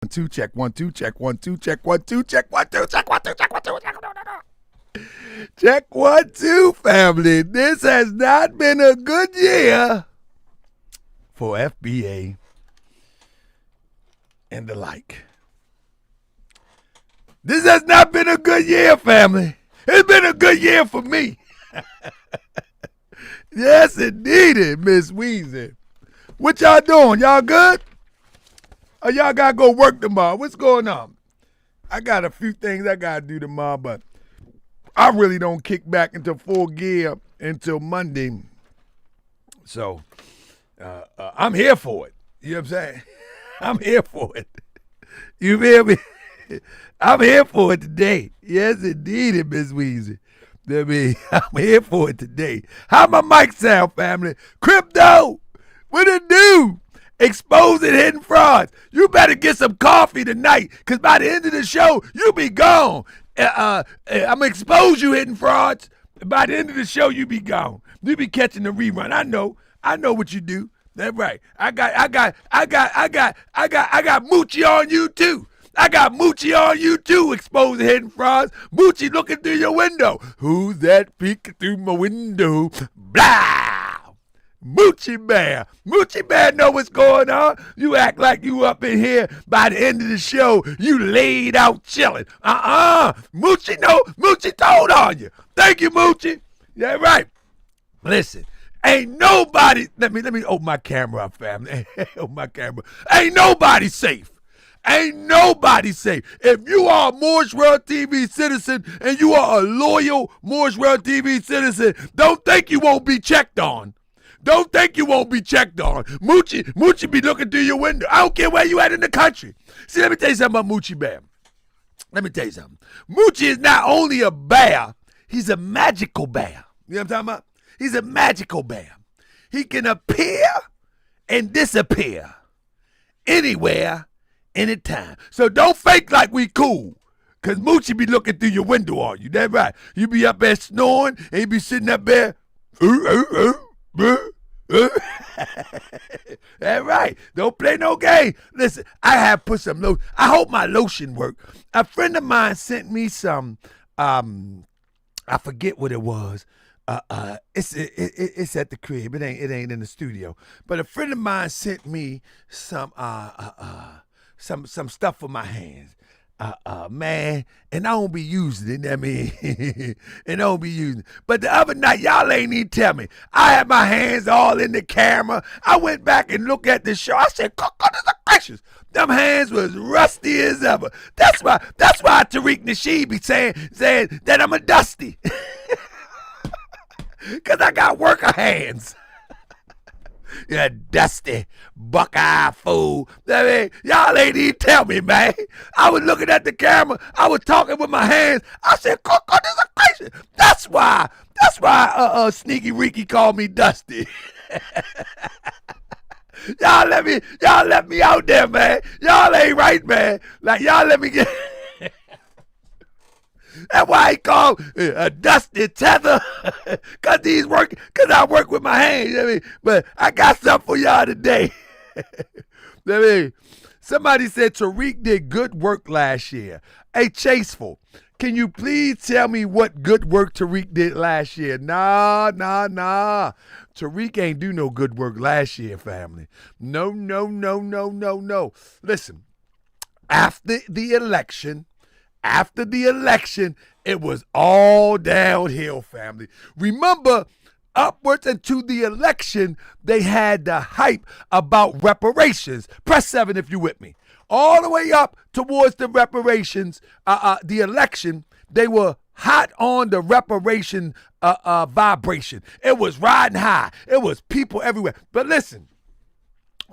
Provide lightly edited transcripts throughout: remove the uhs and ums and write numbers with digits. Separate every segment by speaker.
Speaker 1: Two, check, 1, 2, check, 1, 2, check, 1, 2, check, 1, 2, check, 1, 2, check, 1, 2, check, 1, 2. Check 1, 2, family. This has not been a good year for FBA and the like. This has not been a good year, family. It's been a good year for me. Yes, indeed, Miss Weezy. What y'all doing? Y'all good? Or y'all gotta go work tomorrow? What's going on? I got a few things I gotta do tomorrow, but I really don't kick back into full gear until Monday. So I'm here for it. You know what I'm saying? I'm here for it. You feel me? I'm here for it today. Yes, indeed, Miss Weezy. I'm here for it today. How my mic sound, family? Crypto, what it do? Exposing hidden frauds. You better get some coffee tonight, because by the end of the show, you be gone. I'm going to expose you hidden frauds. By the end of the show, you be gone. You be catching the rerun. I know what you do. That's right. I got Moochie on you too. I got Moochie on you too, exposing hidden frauds. Moochie looking through your window. Who's that peeking through my window? Blah! Moochie Bear. Moochie Bear know what's going on. You act like you up in here. By the end of the show, you laid out chilling. Moochie told on you. Thank you, Moochie. Yeah, right. Listen, ain't nobody, let me open my camera up, family. Open my camera. Ain't nobody safe. Ain't nobody safe. If you are a Moorish World TV citizen and you are a loyal Moorish World TV citizen, don't think you won't be checked on. Don't think you won't be checked on. Moochie be looking through your window. I don't care where you at in the country. See, let me tell you something about Moochie Bear. Let me tell you something. Moochie is not only a bear, he's a magical bear. You know what I'm talking about? He's a magical bear. He can appear and disappear anywhere, anytime. So don't fake like we cool. Because Moochie be looking through your window on you. That's right. You be up there snoring and he be sitting up there. That's right. Don't play no game. Listen, I have put some lotion. I hope my lotion worked. A friend of mine sent me some, I forget what it was. It's at the crib. It ain't in the studio. But a friend of mine sent me some stuff for my hands. Man, and I don't be using it. I mean, and I don't be using it. But the other night, y'all ain't even tell me. I had my hands all in the camera. I went back and looked at the show. I said, goodness gracious, them hands was rusty as ever. That's why TARIQ NASHEED be saying that I'm a dusty. Because I got worker hands. You dusty buckeye fool. I mean, y'all ain't even tell me, man. I was looking at the camera. I was talking with my hands. I said, goodness gracious. That's why Sneaky Ricky called me Dusty. Y'all let me out there, man. Y'all ain't right, man. Like, y'all let me get... That's why he called a dusty tether, cause I work with my hands. I mean, but I got something for y'all today. I mean, somebody said TARIQ did good work last year. Hey, Chaseful, can you please tell me what good work TARIQ did last year? Nah. TARIQ ain't do no good work last year, family. No. Listen, after the election, it was all downhill, family. Remember, upwards into the election, they had the hype about reparations. Press 7 if you're with me. All the way up towards the reparations, the election, they were hot on the reparation vibration. It was riding high. It was people everywhere. But listen.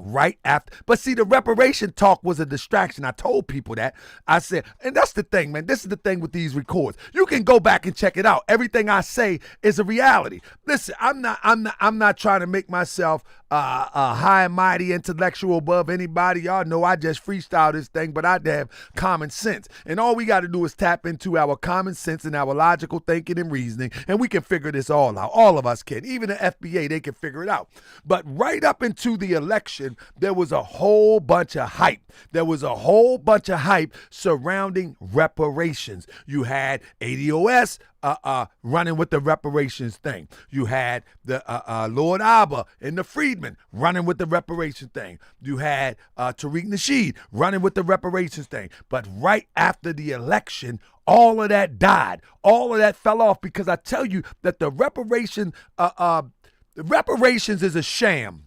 Speaker 1: Right after, but see, the reparation talk was a distraction. I told people that. I said, and that's the thing, man. This is the thing with these records. You can go back and check it out. Everything I say is a reality. Listen, I'm not trying to make myself a high and mighty intellectual above anybody. Y'all know I just freestyle this thing, but I have common sense. And all we got to do is tap into our common sense and our logical thinking and reasoning, and we can figure this all out. All of us can. Even the FBA, they can figure it out. But right up into the election, revolution, there was a whole bunch of hype. There was a whole bunch of hype surrounding reparations. You had ADOS running with the reparations thing. You had the Lord Abba and the Freedmen running with the reparations thing. You had TARIQ Nasheed running with the reparations thing. But right after the election, all of that died. All of that fell off, because I tell you that the reparations is a sham.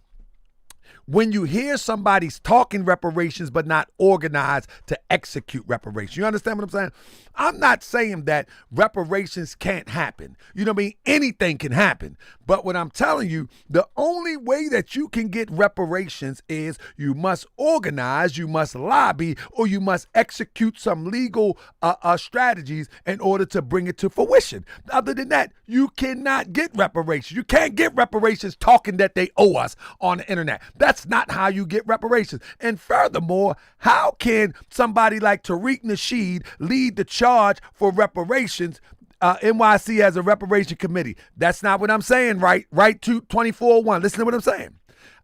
Speaker 1: When you hear somebody's talking reparations but not organized to execute reparations. You understand what I'm saying? I'm not saying that reparations can't happen. You know what I mean? Anything can happen. But what I'm telling you, the only way that you can get reparations is you must organize, you must lobby, or you must execute some legal strategies in order to bring it to fruition. Other than that, you cannot get reparations. You can't get reparations talking that they owe us on the internet. That's not how you get reparations. And furthermore, how can somebody like TARIQ Nasheed lead the charge for reparations? NYC has a reparation committee. That's not what I'm saying, right? Right to 24-1. Listen to what I'm saying.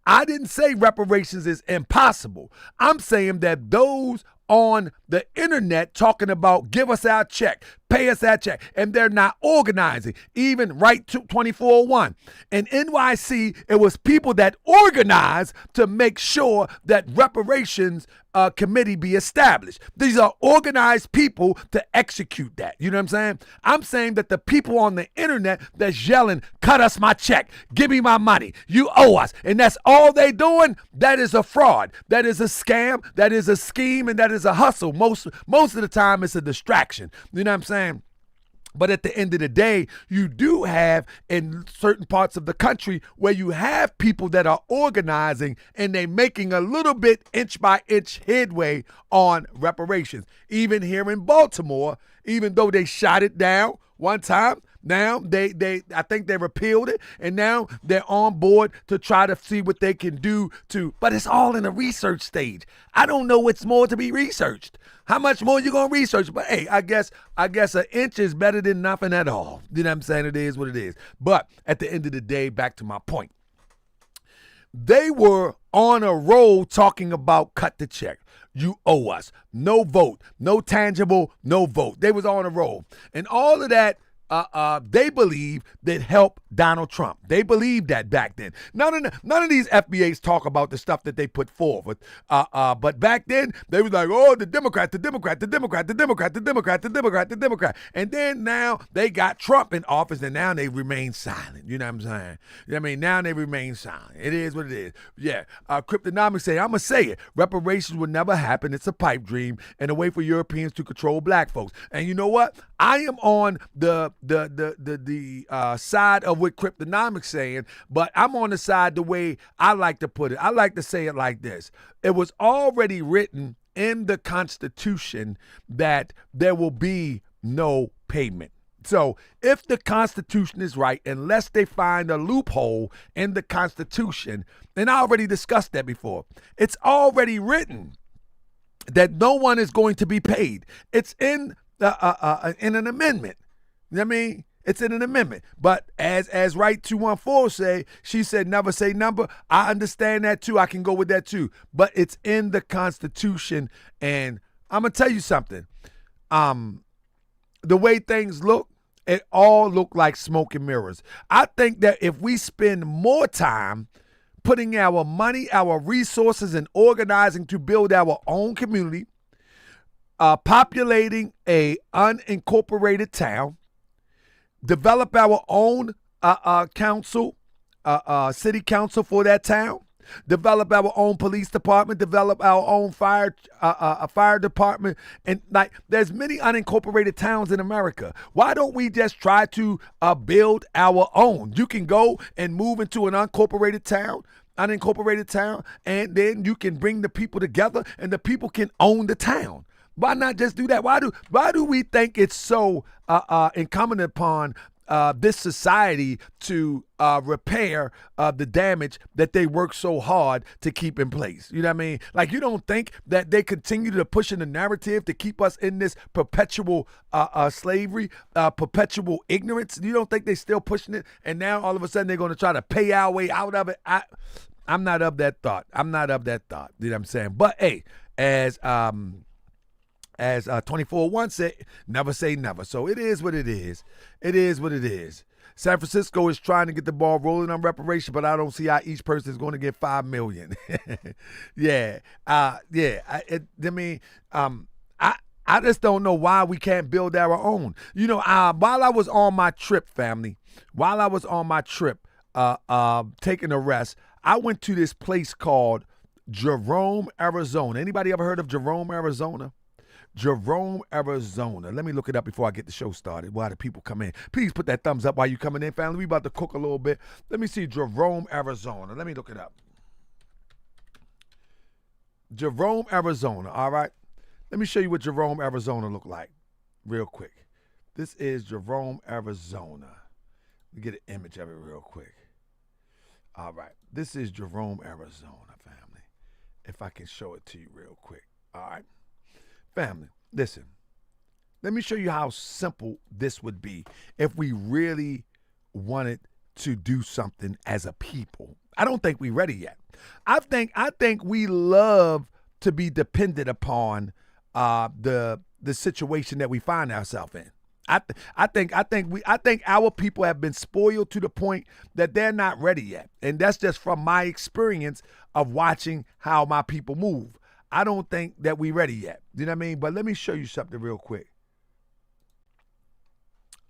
Speaker 1: I didn't say reparations is impossible. I'm saying that those on the internet talking about give us our check, pay us our check, and they're not organizing, even right to 24-1. In NYC, it was people that organized to make sure that reparations committee be established. These are organized people to execute that. You know what I'm saying? I'm saying that the people on the internet that's yelling, cut us my check, give me my money, you owe us, and that's all they doing, that is a fraud. That is a scam, that is a scheme, and that is a hustle. Most of the time, it's a distraction. You know what I'm saying? But at the end of the day, you do have in certain parts of the country where you have people that are organizing and they making a little bit inch by inch headway on reparations. Even here in Baltimore, even though they shot it down one time, now I think they repealed it, and now they're on board to try to see what they can do but it's all in a research stage. I don't know what's more to be researched. How much more you gonna research? But hey, I guess an inch is better than nothing at all. You know what I'm saying? It is what it is. But at the end of the day, back to my point. They were on a roll talking about cut the check. You owe us. No vote. No tangible, no vote. They was on a roll. And all of that, they believe that helped Donald Trump. They believed that back then. None of these FBAs talk about the stuff that they put forward. But back then, they was like, oh, the Democrat. And then now they got Trump in office, and now they remain silent. You know what I'm saying? You know what I mean? Now they remain silent. It is what it is. Yeah. Cryptonomics say, I'm going to say it. Reparations will never happen. It's a pipe dream and a way for Europeans to control black folks. And you know what? I am on the side of what Cryptonomics saying, but I'm on the side the way I like to put it. I like to say it like this. It was already written in the Constitution that there will be no payment. So if the Constitution is right, unless they find a loophole in the Constitution, and I already discussed that before, it's already written that no one is going to be paid. It's in an amendment. You know what I mean? It's in an amendment. But as Right 214 say, she said never say number. I understand that too. I can go with that too. But it's in the Constitution. And I'm going to tell you something. The way things look, it all look like smoke and mirrors. I think that if we spend more time putting our money, our resources, and organizing to build our own community, populating a unincorporated town, develop our own council, city council for that town, develop our own police department, develop our own fire department, and like there's many unincorporated towns in America. Why don't we just try to build our own? You can go and move into an unincorporated town, and then you can bring the people together, and the people can own the town. Why not just do that? Why do we think it's so incumbent upon this society to repair the damage that they work so hard to keep in place? You know what I mean? Like, you don't think that they continue to push in the narrative to keep us in this perpetual slavery, perpetual ignorance? You don't think they still pushing it? And now all of a sudden they're going to try to pay our way out of it? I'm not of that thought. I'm not of that thought. You know what I'm saying? But hey, as 24-1 said, never say never. So it is what it is. It is what it is. San Francisco is trying to get the ball rolling on reparation, but I don't see how each person is going to get $5 million. Yeah. I just don't know why we can't build our own. You know, while I was on my trip, family, taking a rest, I went to this place called Jerome, Arizona. Anybody ever heard of Jerome, Arizona? Jerome, Arizona. Let me look it up before I get the show started. While the people come in, please put that thumbs up while you coming in, family. We about to cook a little bit. Let me see Jerome, Arizona. Let me look it up. Jerome, Arizona. All right. Let me show you what Jerome, Arizona look like real quick. This is Jerome, Arizona. Let me get an image of it real quick. All right. This is Jerome, Arizona, family. If I can show it to you real quick. All right. Family, listen, let me show you how simple this would be if we really wanted to do something as a people. I don't think we're ready yet. I think we love to be dependent upon the situation that we find ourselves in. I think our people have been spoiled to the point that they're not ready yet. And that's just from my experience of watching how my people move. I don't think that we're ready yet. You know what I mean? But let me show you something real quick.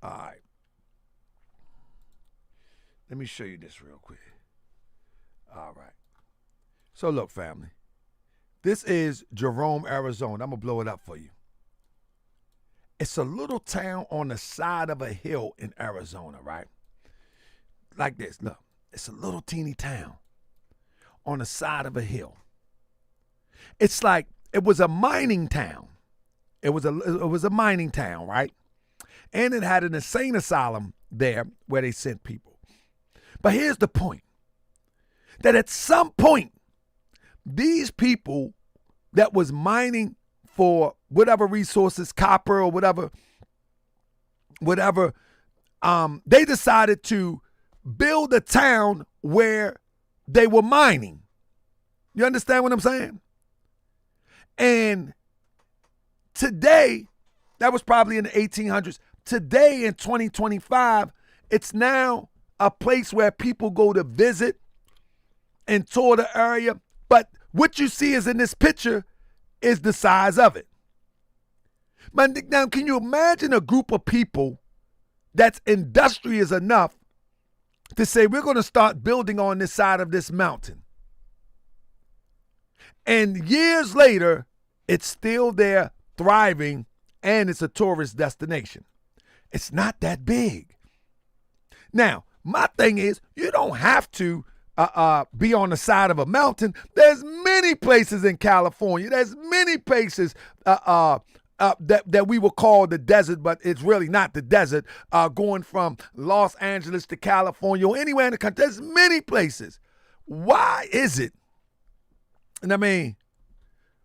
Speaker 1: All right. Let me show you this real quick. All right. So look, family. This is Jerome, Arizona. I'm going to blow it up for you. It's a little town on the side of a hill in Arizona, right? Like this. Look, it's a little teeny town on the side of a hill. It's like it was a mining town. It was a mining town, right? And it had an insane asylum there where they sent people. But here's the point. That at some point, these people that was mining for whatever resources, copper or whatever, they decided to build a town where they were mining. You understand what I'm saying? And today, that was probably in the 1800s. Today in 2025, it's now a place where people go to visit and tour the area. But what you see is in this picture is the size of it. But now, can you imagine a group of people that's industrious enough to say, we're going to start building on this side of this mountain? And years later, it's still there, thriving, and it's a tourist destination. It's not that big. Now, my thing is, you don't have to be on the side of a mountain. There's many places in California. There's many places that we will call the desert, but it's really not the desert, going from Los Angeles to California or anywhere in the country. There's many places. Why is it, and I mean,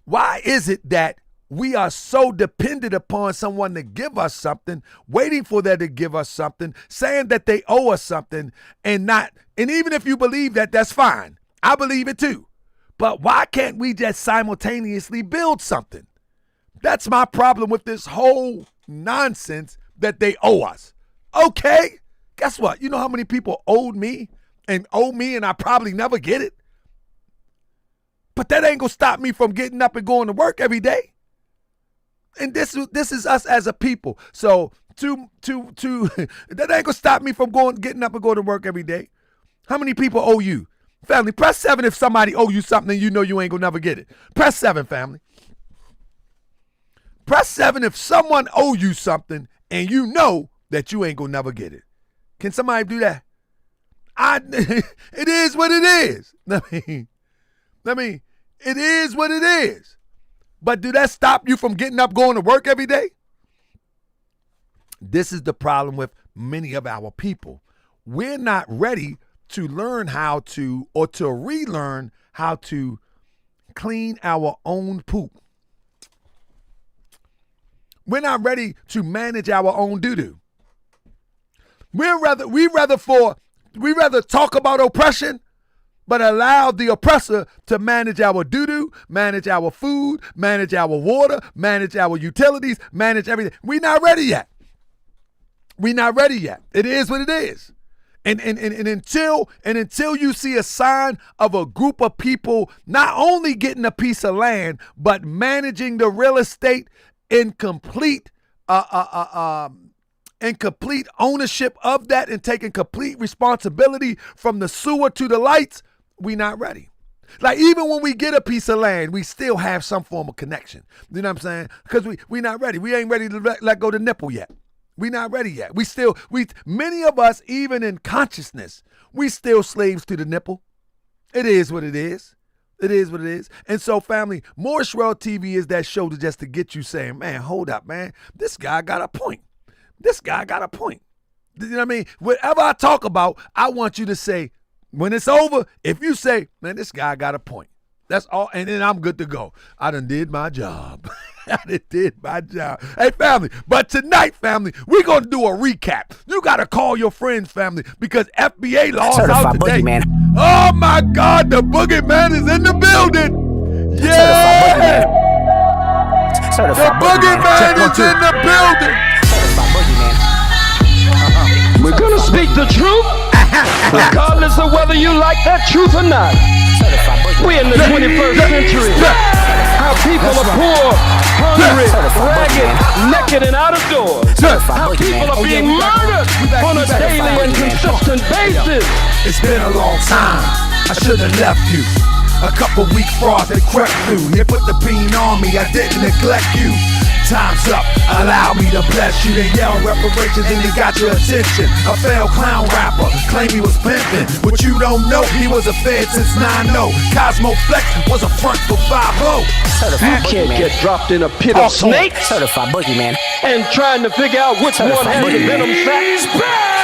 Speaker 1: why is it that we are so dependent upon someone to give us something, waiting for them to give us something, saying that they owe us something, and even if you believe that, that's fine. I believe it too. But why can't we just simultaneously build something? That's my problem with this whole nonsense that they owe us. Okay, guess what? You know how many people owe me and I probably never get it? But that ain't gonna stop me from getting up and going to work every day. And this is us as a people. So that ain't gonna stop me from getting up and going to work every day. How many people owe you? Family, press 7 if somebody owe you something and you know you ain't gonna never get it. Press 7, family. Press 7 if someone owe you something and you know that you ain't gonna never get it. Can somebody do that? It is what it is. I mean, it is what it is. But do that stop you from getting up, going to work every day? This is the problem with many of our people. We're not ready to learn how to, or to relearn how to clean our own poop. We're not ready to manage our own doo-doo. We rather talk about oppression but allow the oppressor to manage our doo-doo, manage our food, manage our water, manage our utilities, manage everything. We're not ready yet. We're not ready yet. It is what it is. And until you see a sign of a group of people not only getting a piece of land, but managing the real estate in complete ownership of that and taking complete responsibility from the sewer to the lights, we not ready. Like, even when we get a piece of land, we still have some form of connection. You know what I'm saying? Because we not ready. We ain't ready to let go the nipple yet. We not ready yet. Many of us, even in consciousness, we still slaves to the nipple. It is what it is. It is what it is. And so, family, Moorish World TV is that show just to get you saying, man, hold up, man. This guy got a point. This guy got a point. You know what I mean? Whatever I talk about, I want you to say, when it's over, if you say, man, this guy got a point. That's all, and then I'm good to go. I done did my job. I done did my job. Hey, family, but tonight, family, we're going to do a recap. You got to call your friends, family, because FBA lost out today. Boogeyman. Oh, my God, the boogeyman is in the building. Yeah. The boogeyman is in the building.
Speaker 2: We're going to speak the truth, regardless of whether you like that truth or not. We're in the 21st century. How people are poor, hungry, ragged, naked, and out of doors. How people are being murdered on a daily and consistent basis.
Speaker 1: It's been a long time. I should have left you. A couple weak frauds that crept through. You put the bean on me, I didn't neglect you. Time's up, allow me to bless you. They yell reparations and they got your attention. A failed clown rapper, claim he was pimping. What you don't know, he was a fed since 9-0. Cosmo Flex was a front for 5-0.
Speaker 2: You can't get dropped in a pit of snakes.
Speaker 3: Certified boogeyman.
Speaker 2: And trying to figure out which one has the venom sac.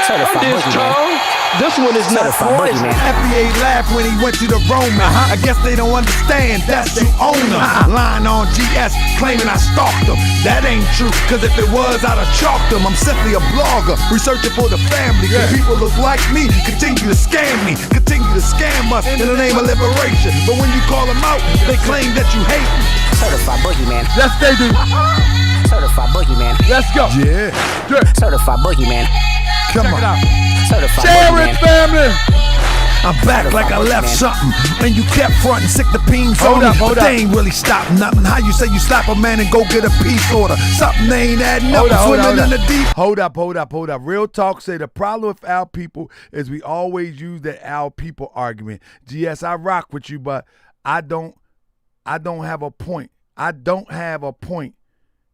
Speaker 3: Certified
Speaker 2: this tongue. This one is not poison.
Speaker 1: FBA laughed when he went to the Roman. I guess they don't understand, that's the owner. Lying on GS, claiming I stalked them. That ain't true, cause if it was, I'd have chalked them. I'm simply a blogger, researching for the family. Cause people look like me, continue to scam me, continue to scam us in the name of liberation. But when you call them out, they claim that you hate me.
Speaker 3: Certified boogeyman.
Speaker 1: Yes, they do.
Speaker 3: Certified boogeyman.
Speaker 1: Let's go. Yeah.
Speaker 3: Certified boogeyman.
Speaker 1: Come on.
Speaker 3: Check it out. Certified
Speaker 1: Share
Speaker 3: boogeyman.
Speaker 1: it, family. I'm back like I left something, and you kept fronting, sick the beans on me, but they ain't really stopped nothing. How you say you slap a man and go get a peace order? Something ain't adding up, swimming in the deep. Hold up. Real talk say the problem with our people is we always use that our people argument. GS, I rock with you, but I don't have a point. I don't have a point.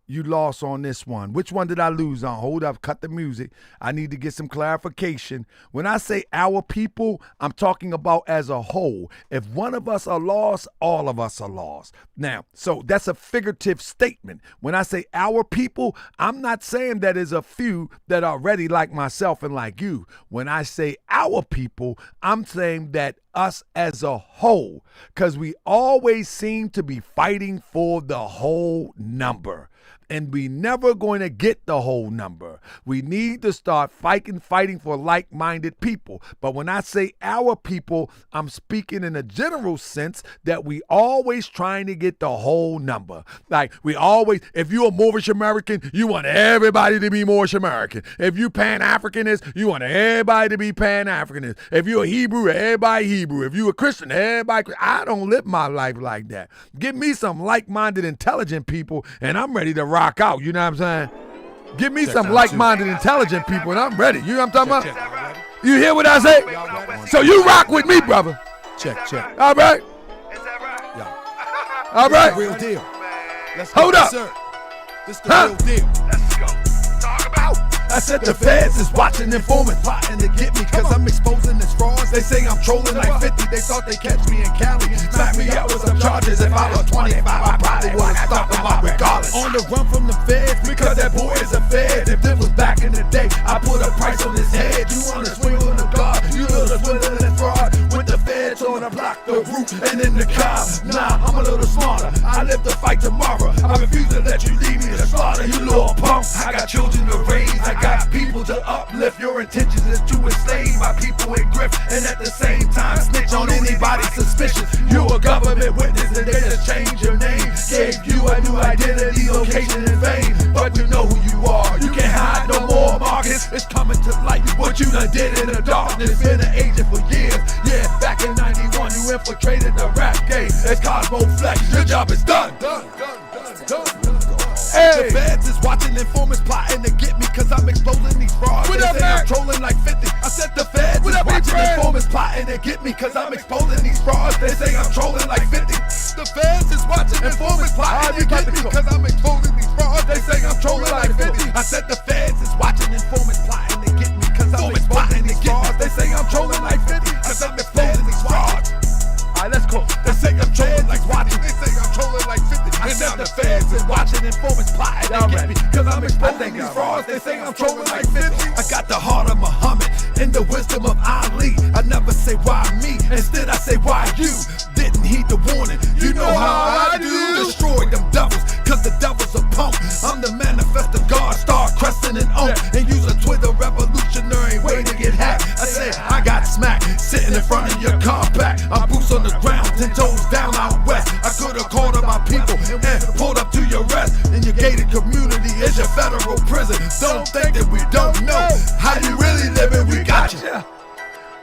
Speaker 1: You lost on this one. Which one did I lose on? Hold up, cut the music. I need to get some clarification. When I say our people, I'm talking about as a whole. If one of us are lost, all of us are lost. Now, so that's a figurative statement. When I say our people, I'm not saying that there's a few that are ready like myself and like you. When I say our people, I'm saying that us as a whole, because we always seem to be fighting for the whole number. And we never going to get the whole number. We need to start fighting for like-minded people. But when I say our people, I'm speaking in a general sense that we always trying to get the whole number. Like we always, if you're a Moorish American, you want everybody to be Moorish American. If you Pan-Africanist, you want everybody to be Pan-Africanist. If you're a Hebrew, everybody Hebrew. If you're a Christian, everybody. I don't live my life like that. Give me some like-minded, intelligent people, and I'm ready to rock out, you know what I'm saying? Give me some like-minded, intelligent people, and I'm ready. You know what I'm talking about? You hear what I say? So you rock with me, brother.
Speaker 4: Check.
Speaker 1: All right? All right?
Speaker 4: Real deal. Let's go.
Speaker 1: Hold up.
Speaker 4: Sir. This the real deal.
Speaker 1: Let's go. Talk about. I said the feds is watching informants plotting to get me, cause I'm exposing this frauds. They say I'm trolling like 50, they thought they catch me in Cali. Smack me up with some charges. If I was 25, I probably would've stopped them up regardless. On the run from the feds, because that boy is a fed. If this was back in the day, I put a price on his head. You wanna swing on the guard, you little swindling and fraud. With the feds on the block, the root, and in the car. Nah, I'm a little smarter, I live to fight tomorrow. I refuse to let you leave me to slaughter, you little punk. I got children to raise, I got people to uplift. Your intentions is to enslave my people in grift, and at the same time snitch on anybody suspicious. You a government witness and they just change your name. Gave you a new identity, location, and fame, but you know who you are. You can't hide no more, Marcus. It's coming to light what you done did in the darkness. Been an agent for years. Yeah, back in 91 you infiltrated the rap game. It's Cosmo Flex. Your job is done. Hey. The feds is watching, informants plotting to get me, cause I'm exposing these frauds. They say I'm trolling like 50. I said the feds is watching, informants plotting to get me, cause I'm exposing these frauds. They say I'm trolling like 50. The feds is watching, informants plotting to get me, cause I'm exposing these frauds. They say I'm trolling like 50. I said the feds is watching, informants plotting to get me, cause I'm exposing these frauds. They say I'm trolling like 50, cause I'm exposing these frauds. Alright, let's go. They say I'm trolling like watching. They say I'm trolling like 50. And now the feds is watching, informants plotting to get me, cause I'm exposing these frauds. They say I'm trolling like 50. I got the heart of Muhammad and the wisdom of Ali. I never say why me, instead I say why you. Didn't heed the warning. You know how I do. Destroy them devils, cause the devil's a punk. I'm the manifest of God, star crescent and own. And use a Twitter revolutionary way to get hacked. I said I got smacked, sitting in front of your compact. I'm boots on the ground, 10 toes down out west. I could've called on my people and pulled up to your rest. And your gated community is your federal prison. Don't think that we don't know how you really living. We got you.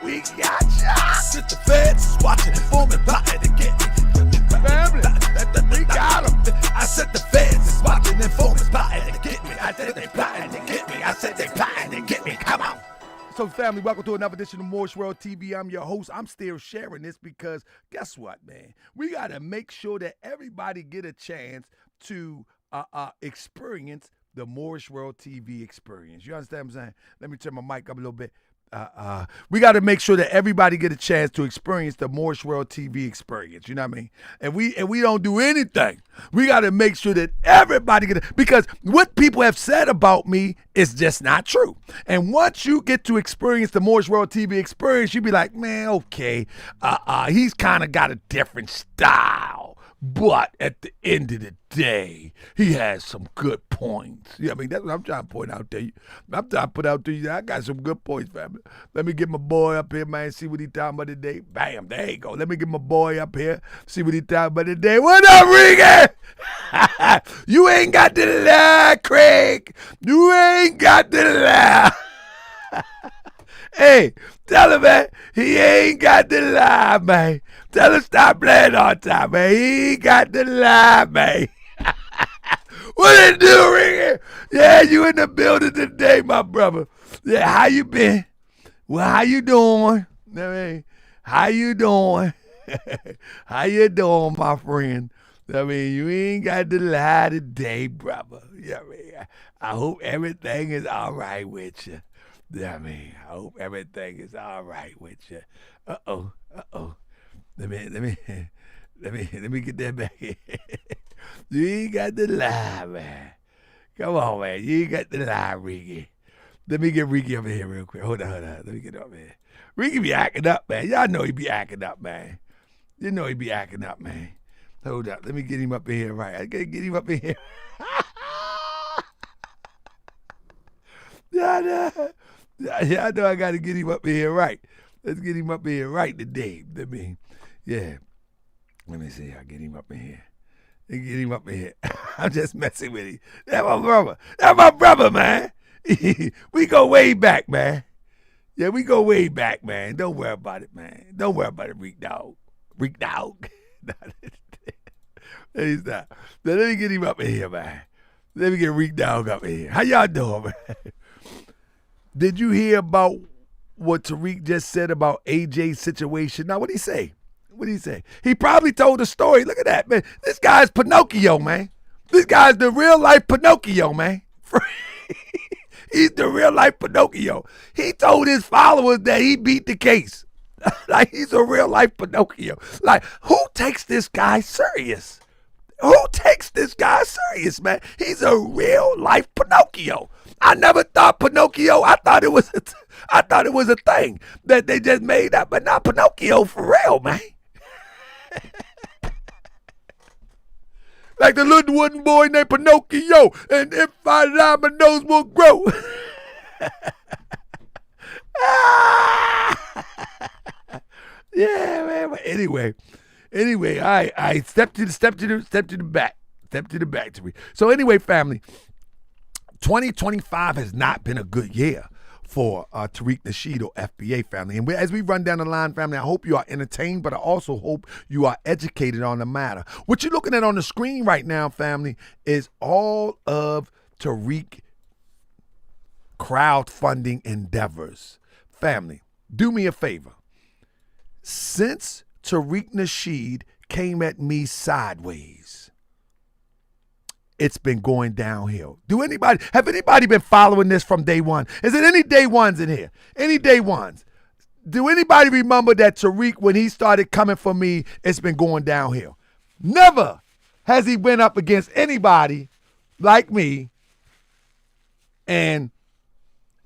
Speaker 1: We got ya. Sit the feds watching, forming, plotting to get me. Family, we got them. I said the feds is watching, informants plotting to get me. I said they plotting to get me. I said they plotting to get me. Come on. So family, welcome to another edition of Moorish World TV. I'm your host. I'm still sharing this because guess what, man? We got to make sure that everybody get a chance to experience the Moorish World TV experience. You understand what I'm saying? Let me turn my mic up a little bit. We got to make sure that everybody get a chance to experience the Moorish World TV experience. You know what I mean? And we don't do anything. We got to make sure that everybody because what people have said about me is just not true. And once you get to experience the Moorish World TV experience, you be like, man, okay, he's kind of got a different style. But at the end of the day, he has some good points. Yeah, I mean, that's what I'm trying to point out to you. I'm trying to put out to you that I got some good points, family. Let me get my boy up here, man, see what he talking about today. Bam, there you go. Let me get my boy up here, see what he talking about today. What up, Ricky? You ain't got the lie, Craig. You ain't got the lie. Hey, tell him, man, he ain't got the lie, man. Tell him stop playing on time, man. He ain't got the lie, man. What it do, Ricky? Yeah, you in the building today, my brother. Yeah, how you been? Well, how you doing? I mean, how you doing? How you doing, my friend? I mean, you ain't got the lie today, brother. Yeah, I mean, I hope everything is all right with you. I mean, I hope everything is all right with you. Uh-oh. Let me get that back in. You ain't got the lie, man. Come on, man. You ain't got the lie, Ricky. Let me get Ricky over here real quick. Hold on. Let me get over here. Ricky be acting up, man. Y'all know he be acting up, man. You know he be acting up, man. Hold up. Let me get him up in here right. I gotta get him up in here. Yeah, I know I got to get him up in here right. Let's get him up in here right today. Let me see. I'll get him up in here. Get him up in here. I'm just messing with him. That's my brother. That's my brother, man. We go way back, man. Yeah, we go way back, man. Don't worry about it, man. Don't worry about it, Reek Dog. Reek Dog. He's not. Now, let me get him up in here, man. Let me get Reek Dog up in here. How y'all doing, man? Did you hear about what Tariq just said about AJ's situation? Now, what'd he say? He probably told a story. Look at that, man. This guy's Pinocchio, man. This guy's the real life Pinocchio, man. He's the real life Pinocchio. He told his followers that he beat the case. Like, he's a real life Pinocchio. Like, who takes this guy serious? Who takes this guy serious, man? He's a real life Pinocchio. I never thought Pinocchio. I thought it was a thing that they just made up, but not Pinocchio for real, man. Like the little wooden boy named Pinocchio, and if I lie, my nose will grow. Yeah, man. But anyway, I step to the back. Step to the back, Tariq. So anyway, family, 2025 has not been a good year for TARIQ NASHEED or FBA, family. And as we run down the line, family, I hope you are entertained, but I also hope you are educated on the matter. What you're looking at on the screen right now, family, is all of TARIQ crowdfunding endeavors. Family, do me a favor. Since TARIQ NASHEED came at me sideways, it's been going downhill. Have anybody been following this from day one? Is there any day ones in here? Any day ones? Do anybody remember that Tariq, when he started coming for me, it's been going downhill? Never has he went up against anybody like me and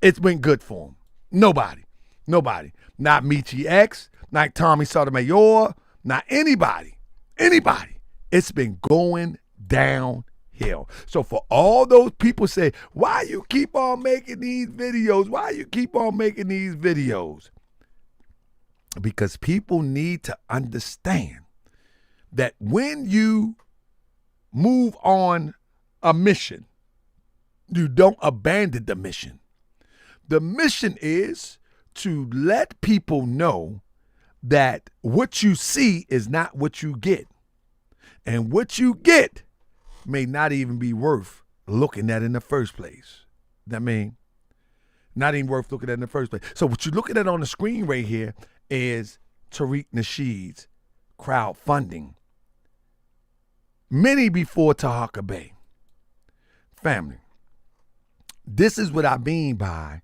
Speaker 1: it's been good for him. Nobody. Not Michi X, not Tommy Sotomayor, not anybody. It's been going downhill. So for all those people say, why you keep on making these videos? Because people need to understand that when you move on a mission, you don't abandon the mission. The mission is to let people know that what you see is not what you get. And what you get may not even be worth looking at in the first place. That mean, not even worth looking at in the first place. So what you're looking at on the screen right here is TARIQ NASHEED's crowdfunding. Many before Taharka Bey. Family, this is what I mean by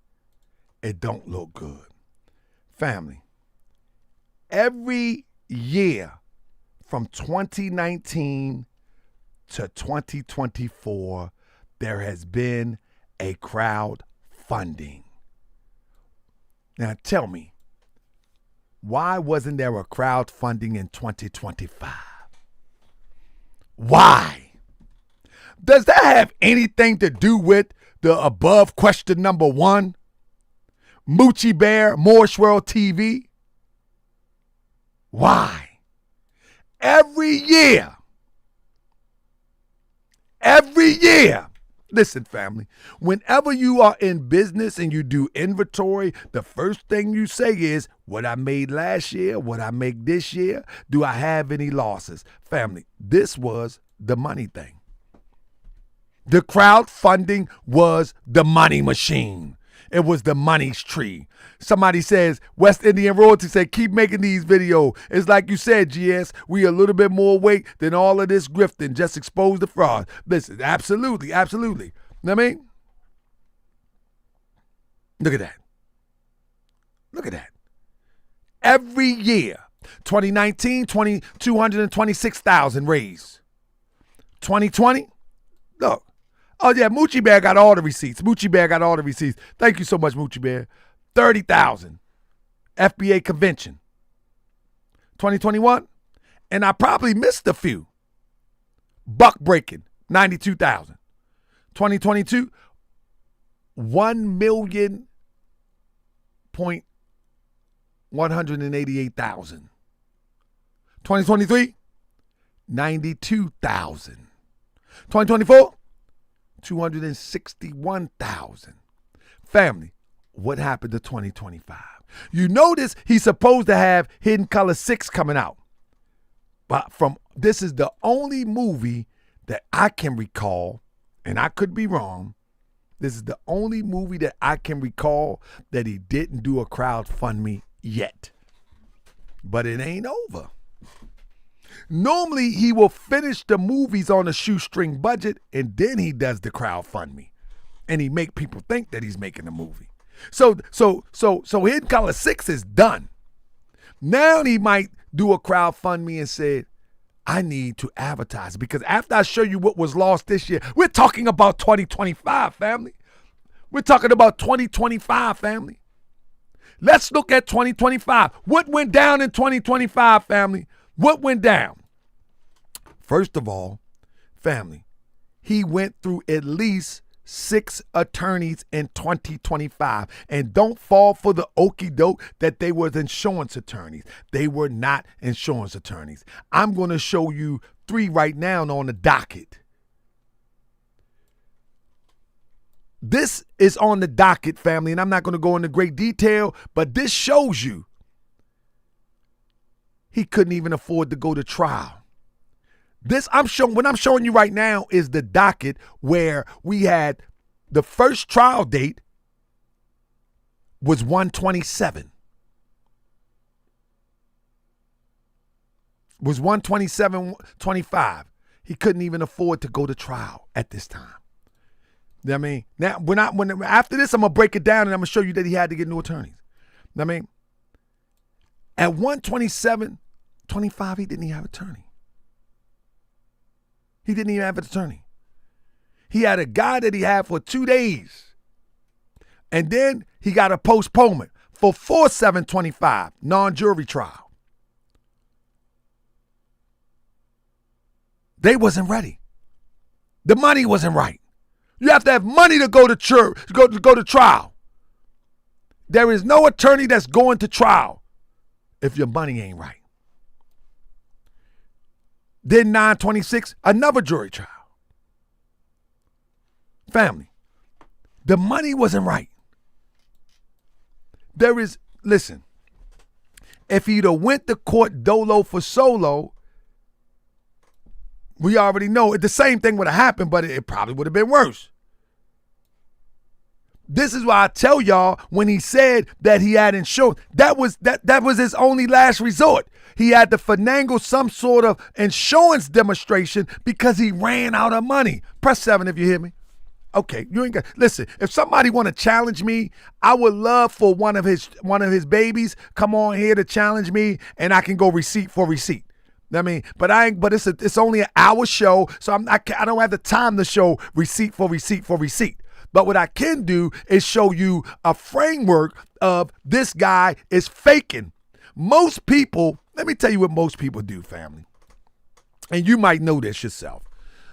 Speaker 1: it don't look good. Family, every year from 2019 to 2024, there has been a crowdfunding. Now tell me, why wasn't there a crowdfunding in 2025? Why? Does that have anything to do with the above question number one? Moochie Bear, Moorish World TV? Why? Every year, listen, family, whenever you are in business and you do inventory, the first thing you say is, what I made last year, what I make this year, do I have any losses? Family, this was the money thing. The crowdfunding was the money machine. It was the money's tree. Somebody says, West Indian Royalty said, keep making these videos. It's like you said, GS, we a little bit more awake than all of this grifting. Just expose the fraud. Listen, absolutely. You know what I mean? Look at that. Every year, 2019, 226,000 raised. 2020, look. Oh, yeah, Moochie Bear got all the receipts. Thank you so much, Moochie Bear. 30,000. FBA convention. 2021, and I probably missed a few. Buck breaking, 92,000. 2022, 1,188,000. 2023, 92,000. 2024, 261,000. Family, what happened to 2025? You notice he's supposed to have Hidden Color 6 coming out. But this is the only movie that I can recall, and I could be wrong, this is the only movie that I can recall that he didn't do a crowdfunding yet. But it ain't over. Normally, he will finish the movies on a shoestring budget, and then he does the crowdfunding. And he make people think that he's making a movie. So Hidden Color 6 is done. Now he might do a crowdfunding and say, I need to advertise. Because after I show you what was lost this year, we're talking about 2025, family. We're talking about 2025, family. Let's look at 2025. What went down in 2025, family? What went down? First of all, family, he went through at least 6 attorneys in 2025. And don't fall for the okie doke that they were insurance attorneys. They were not insurance attorneys. I'm going to show you 3 right now on the docket. This is on the docket, family, and I'm not going to go into great detail, but this shows you he couldn't even afford to go to trial. What I'm showing you right now is the docket where we had the first trial date was 1/27. Was 1/27/25. He couldn't even afford to go to trial at this time. You know what I mean? Now, after this, I'm going to break it down and I'm going to show you that he had to get new attorneys. You know what I mean? At 1/27/25, he didn't even have an attorney. He didn't even have an attorney. He had a guy that he had for 2 days. And then he got a postponement for 4/7/25, non-jury trial. They wasn't ready. The money wasn't right. You have to have money to go to church, go to trial. There is no attorney that's going to trial if your money ain't right. Then 9/26, another jury trial. Family, the money wasn't right. Listen, if he'd have went to court dolo for solo, we already know the same thing would have happened, but it probably would have been worse. This is why I tell y'all, when he said that he had insurance, that was his only last resort. He had to finagle some sort of insurance demonstration because he ran out of money. Press 7 if you hear me. Okay, you ain't got. Listen, if somebody want to challenge me, I would love for one of his babies come on here to challenge me, and I can go receipt for receipt. I mean, but it's only an hour show, so I don't have the time to show receipt for receipt for receipt. But what I can do is show you a framework of this guy is faking. Most people, let me tell you what most people do, family. And you might know this yourself.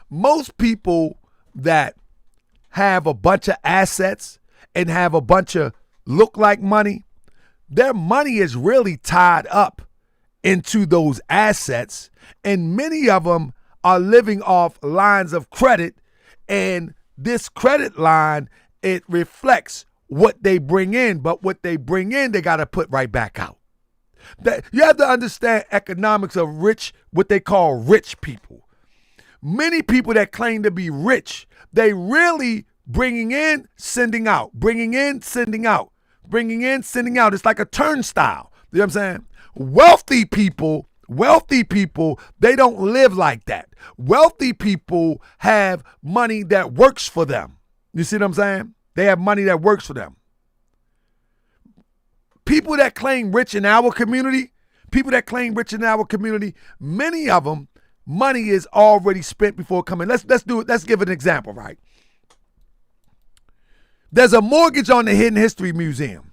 Speaker 1: Most people that have a bunch of assets and have a bunch of look like money, their money is really tied up into those assets. And many of them are living off lines of credit, and this credit line, it reflects what they bring in, but what they bring in, they got to put right back out. That you have to understand economics of what they call rich people. Many people that claim to be rich, they really bringing in, sending out, bringing in, sending out, bringing in, sending out. It's like a turnstile. You know what I'm saying? Wealthy people, they don't live like that. Wealthy people have money that works for them. You see what I'm saying? They have money that works for them. People that claim rich in our community, many of them, money is already spent before coming. Let's give an example, right? There's a mortgage on the Hidden History Museum,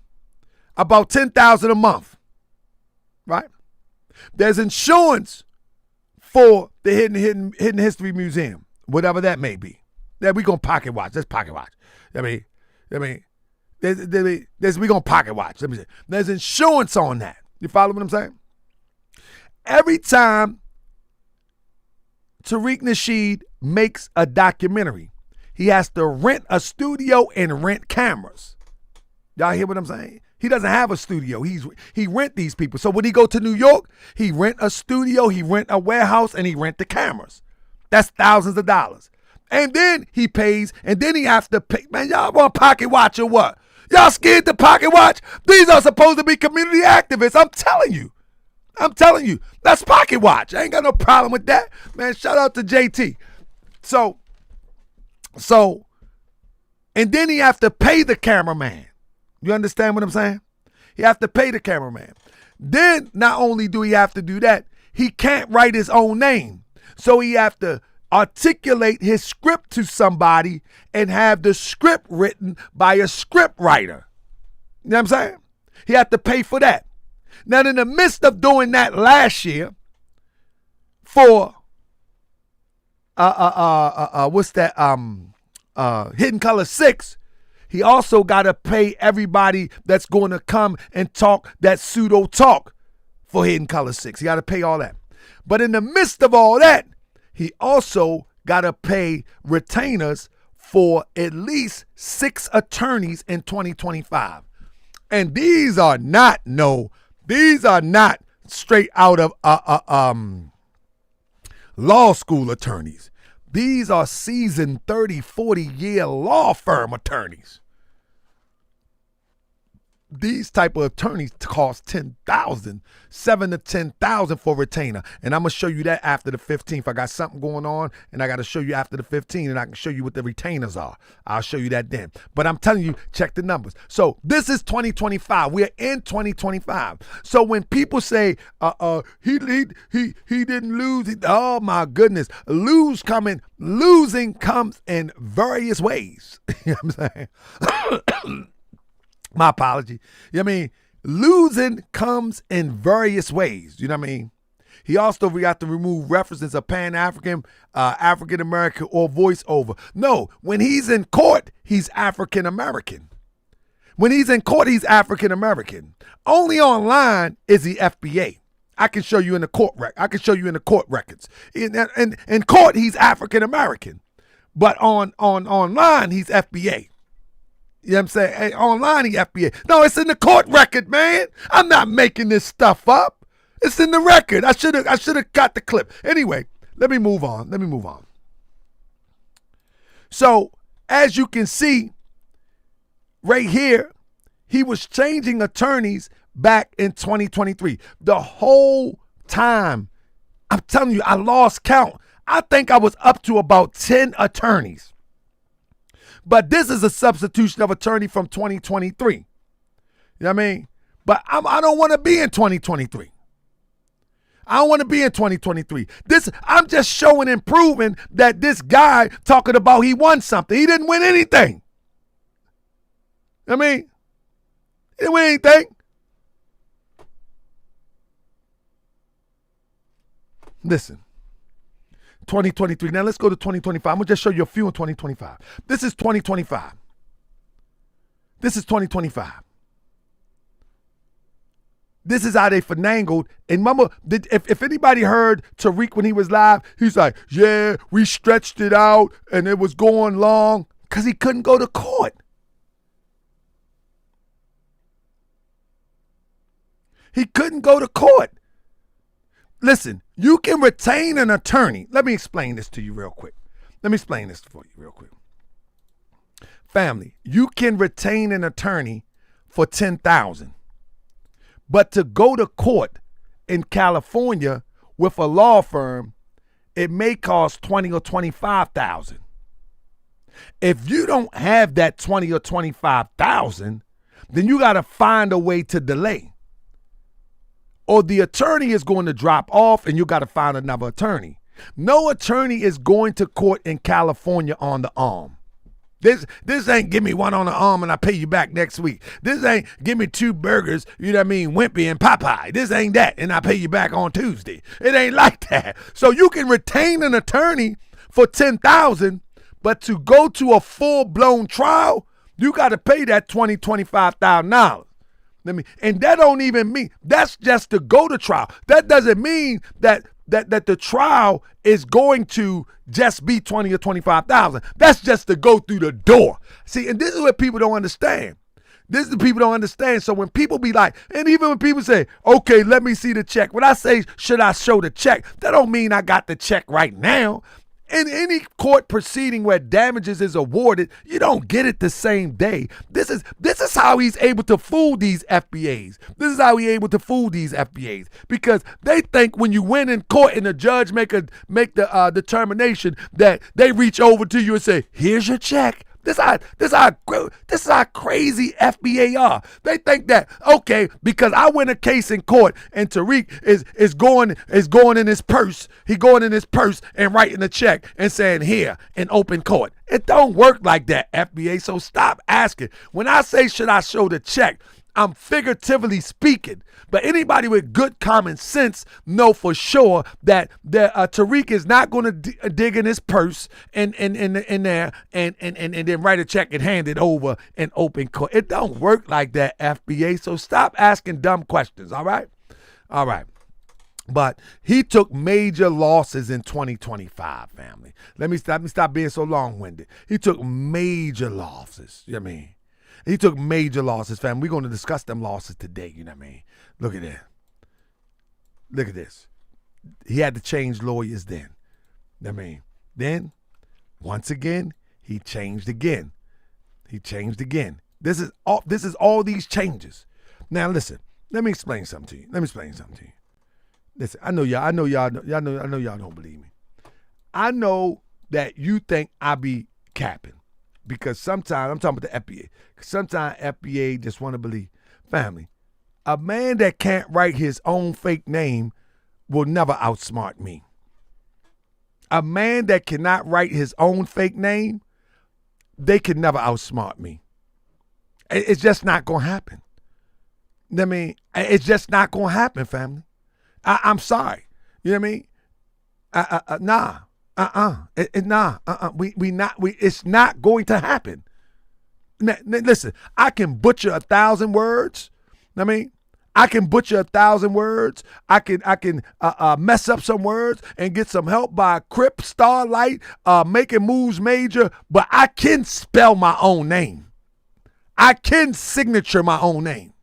Speaker 1: about $10,000 a month, right? There's insurance for the Hidden History Museum, whatever that may be. That we gonna pocket watch. Let's pocket watch. We gonna pocket watch. Let me say. There's insurance on that. You follow what I'm saying? Every time TARIQ NASHEED makes a documentary, he has to rent a studio and rent cameras. Y'all hear what I'm saying? He doesn't have a studio. He rent these people. So when he go to New York, he rent a studio, he rent a warehouse, and he rent the cameras. That's thousands of dollars. And then he pays, and then he has to pay. Man, y'all want pocket watch or what? Y'all scared to pocket watch? These are supposed to be community activists. I'm telling you. That's pocket watch. I ain't got no problem with that. Man, shout out to JT. So, and then he have to pay the cameraman. You understand what I'm saying? He have to pay the cameraman. Then not only do he have to do that, he can't write his own name. So he have to articulate his script to somebody and have the script written by a script writer. You know what I'm saying? He had to pay for that. Now, in the midst of doing that last year for what's that? Hidden Color 6, he also got to pay everybody that's going to come and talk that pseudo talk for Hidden Color 6. He got to pay all that. But in the midst of all that, he also got to pay retainers for at least 6 attorneys in 2025. And these are not straight out of law school attorneys. These are seasoned 30, 40-year law firm attorneys. These type of attorneys cost $10,000, $7,000 to $10,000 for retainer. And I'm going to show you that after the 15th. I got something going on, and I got to show you after the 15th, and I can show you what the retainers are. I'll show you that then. But I'm telling you, check the numbers. So this is 2025. We're in 2025. So when people say, he didn't lose, oh my goodness, losing comes in various ways. You know what I'm saying? My apology. You know what I mean? Losing comes in various ways. You know what I mean? He also got to remove references of Pan-African, African-American, or voiceover. No, when he's in court, he's African-American. When he's in court, he's African-American. Only online is he FBA. I can show you in the court records. In court, he's African-American. But online, he's FBA. You know what I'm saying? Hey, online, he FBA. No, it's in the court record, man. I'm not making this stuff up. It's in the record. I should have got the clip. Anyway, let me move on. So, as you can see, right here, he was changing attorneys back in 2023. The whole time, I'm telling you, I lost count. I think I was up to about 10 attorneys. But this is a substitution of attorney from 2023. You know what I mean? But I don't want to be in 2023. I don't want to be in 2023. I'm just showing and proving that this guy talking about he won something. He didn't win anything. You know what I mean? He didn't win anything. Listen. 2023. Now let's go to 2025. I'm going to just show you a few in 2025. This is 2025. This is how they finagled. And remember, if anybody heard TARIQ when he was live, he's like, yeah, we stretched it out and it was going long because he couldn't go to court. He couldn't go to court. Listen, you can retain an attorney. Let me explain this to you real quick. Family, you can retain an attorney for $10,000. But to go to court in California with a law firm, it may cost $20,000 or $25,000. If you don't have that $20,000 or $25,000, then you got to find a way to delay. Or the attorney is going to drop off and you got to find another attorney. No attorney is going to court in California on the arm. This ain't give me one on the arm and I pay you back next week. This ain't give me 2 burgers, you know what I mean, Wimpy and Popeye. This ain't that and I pay you back on Tuesday. It ain't like that. So you can retain an attorney for $10,000, but to go to a full-blown trial, you got to pay that $20,000, $25,000. And that don't even mean, that's just to go to trial. That doesn't mean that the trial is going to just be $20,000 or $25,000. That's just to go through the door. See, and this is what people don't understand. So when people be like, and even when people say, okay, let me see the check. When I say, should I show the check? That don't mean I got the check right now. In any court proceeding where damages is awarded, you don't get it the same day. This is how he's able to fool these FBAs. Because they think when you win in court and the judge make the determination that they reach over to you and say, here's your check. This is how crazy FBA are. They think that, okay, because I win a case in court and Tariq is going in his purse. He going in his purse and writing a check and saying here in open court. It don't work like that, FBA. So stop asking. When I say should I show the check, I'm figuratively speaking. But anybody with good common sense know for sure that TARIQ is not going to dig in his purse and there and then write a check and hand it over in open court. It don't work like that, FBA. So stop asking dumb questions, all right? All right. But he took major losses in 2025, family. Let me stop being so long-winded. He took major losses, you know what I mean? He took major losses, fam. We're going to discuss them losses today, you know what I mean? Look at that. Look at this. He had to change lawyers then. You know what I mean? Then, once again, he changed again. He changed again. This is all these changes. Now listen, let me explain something to you. Listen, I know y'all don't believe me. I know that you think I be capping. Because sometimes, I'm talking about the FBA, sometimes FBA just want to believe. Family, a man that can't write his own fake name will never outsmart me. A man that cannot write his own fake name, they can never outsmart me. It's just not going to happen. I mean, it's just not going to happen, family. I'm sorry. You know what I mean? Nah. It's not going to happen. Listen, I can butcher 1,000 words. I mean, I can butcher 1,000 words. I can mess up some words and get some help by Crip, Starlight, making moves major, but I can spell my own name. I can signature my own name.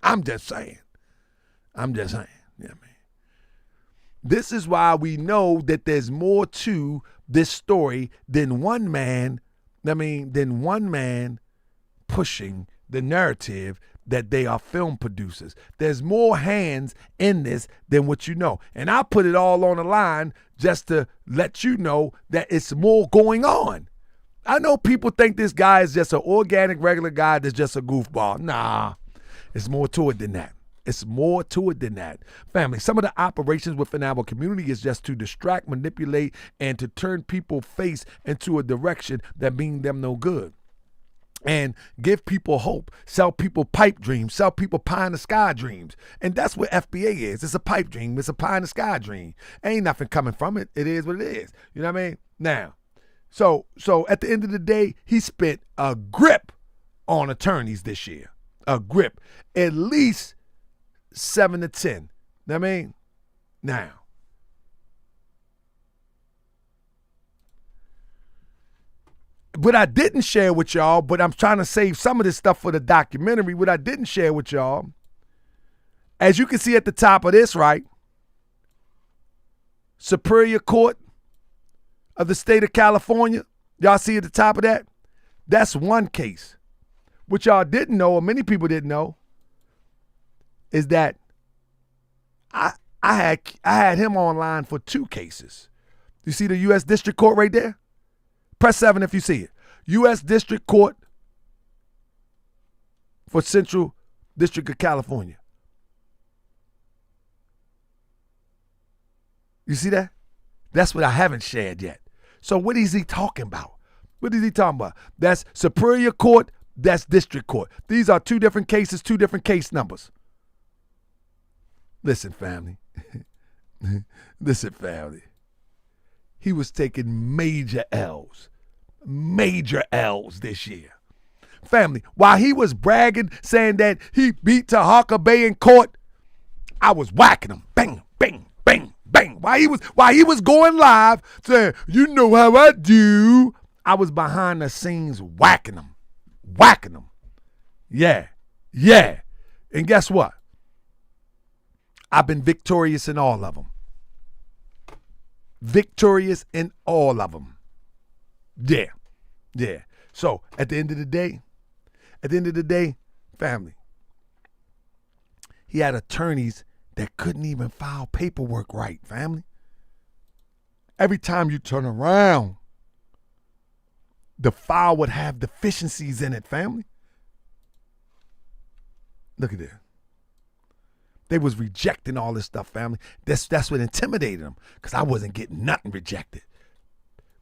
Speaker 1: I'm just saying. You know what I mean? This is why we know that there's more to this story than one man pushing the narrative that they are film producers. There's more hands in this than what you know. And I put it all on the line just to let you know that it's more going on. I know people think this guy is just an organic, regular guy that's just a goofball. Nah, it's more to it than that. It's more to it than that. Family, some of the operations within our community is just to distract, manipulate, and to turn people's face into a direction that means them no good. And give people hope, sell people pipe dreams, sell people pie in the sky dreams. And that's what FBA is. It's a pipe dream. It's a pie in the sky dream. Ain't nothing coming from it. It is what it is. You know what I mean? Now, so at the end of the day, he spent a grip on attorneys this year. A grip. At least 7 to 10. You know what I mean? Now, what I didn't share with y'all, but I'm trying to save some of this stuff for the documentary, what I didn't share with y'all, as you can see at the top of this, right? Superior Court of the state of California. Y'all see at the top of that? That's one case. What y'all didn't know, or many people didn't know, is that I had him online for 2 cases. You see the U.S. District Court right there? Press 7 if you see it. U.S. District Court for Central District of California. You see that? That's what I haven't shared yet. So what is he talking about? What is he talking about? That's Superior Court, that's District Court. These are 2 different cases, 2 different case numbers. Listen, family. Listen, family. He was taking major L's this year. Family, while he was bragging, saying that he beat Taharka Bey in court, I was whacking him. Bang, bang, bang, bang. While he was going live, saying, you know how I do, I was behind the scenes whacking him. Yeah. And guess what? I've been victorious in all of them. Yeah. So at the end of the day, family, he had attorneys that couldn't even file paperwork right, family. Every time you turn around, the file would have deficiencies in it, family. Look at that. They was rejecting all this stuff, family. That's what intimidated them, because I wasn't getting nothing rejected.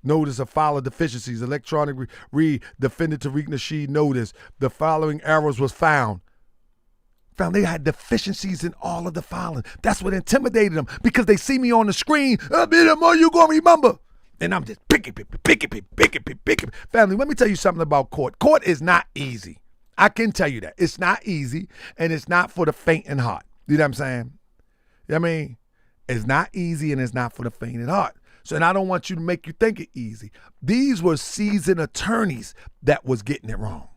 Speaker 1: Notice of file of deficiencies. Electronic defendant TARIQ Nasheed notice the following errors was found. Found they had deficiencies in all of the following. That's what intimidated them because they see me on the screen. A bit more you gonna remember. And I'm just picking. Family, let me tell you something about court. Court is not easy. I can tell you that. It's not easy, and it's not for the faint and heart. You know what I'm saying? You know what I mean? It's not easy, and it's not for the faint and heart. So, and I don't want you to make you think it easy. These were seasoned attorneys that was getting it wrong.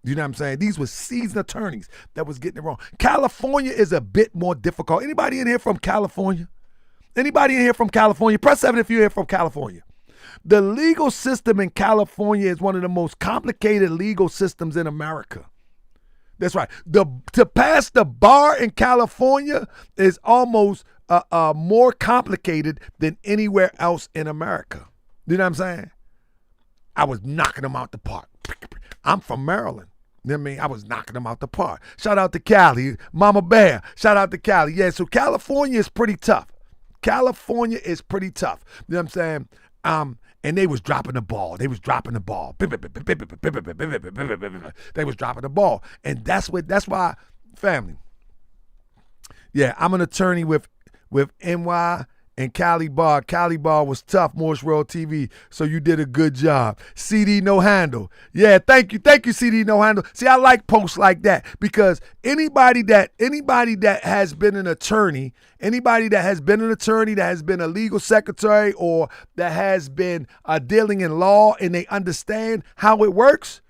Speaker 1: You know what I'm saying? These were seasoned attorneys that was getting it wrong. California is a bit more difficult. Anybody in here from California? Anybody in here from California? Press 7 if you're here from California. The legal system in California is one of the most complicated legal systems in America. That's right. To pass the bar in California is almost more complicated than anywhere else in America. You know what I'm saying? I was knocking them out the park. I'm from Maryland. You know what I mean? I was knocking them out the park. Shout out to Cali. Mama Bear. Shout out to Cali. Yeah, so California is pretty tough. California is pretty tough. You know what I'm saying? And they was dropping the ball. They was dropping the ball. They was dropping the ball. And that's why, family. Yeah, I'm an attorney with NY and Cali Bar. Cali Bar was tough, Moorish World TV. So you did a good job. CD No Handle. Yeah, thank you, CD No Handle. See, I like posts like that because anybody that has been an attorney, that has been a legal secretary, or that has been dealing in law and they understand how it works,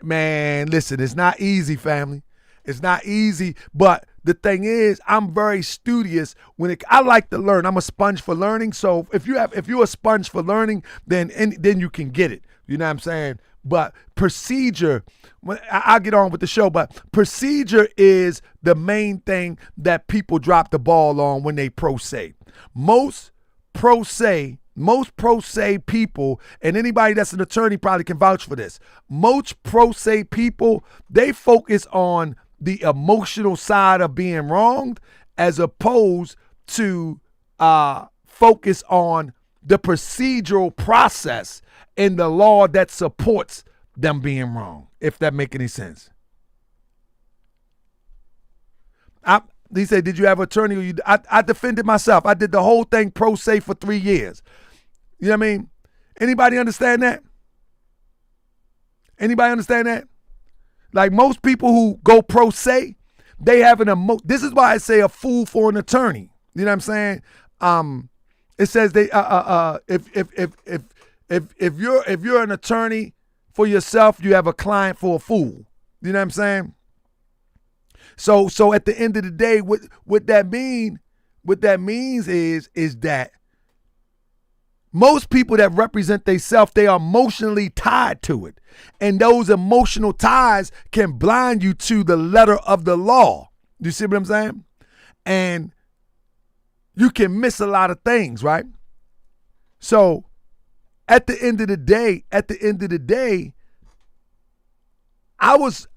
Speaker 1: man, listen, it's not easy, family. It's not easy, but the thing is, I'm very studious I like to learn. I'm a sponge for learning. So if you're a sponge for learning, then you can get it. You know what I'm saying? But procedure, I'll get on with the show, but procedure is the main thing that people drop the ball on when they pro se. Most pro se people, and anybody that's an attorney probably can vouch for this. Most pro se people, they focus on the emotional side of being wronged as opposed to focus on the procedural process and the law that supports them being wrong, if that make any sense. He said, did you have an attorney? I defended myself. I did the whole thing pro se for 3 years. You know what I mean? Anybody understand that? Anybody understand that? Like most people who go pro se, they have this is why I say a fool for an attorney. You know what I'm saying? It says they if you're an attorney for yourself, you have a client for a fool. You know what I'm saying? So at the end of the day, what that means is that most people that represent themselves, they are emotionally tied to it. And those emotional ties can blind you to the letter of the law. You see what I'm saying? And you can miss a lot of things, right? So at the end of the day, I was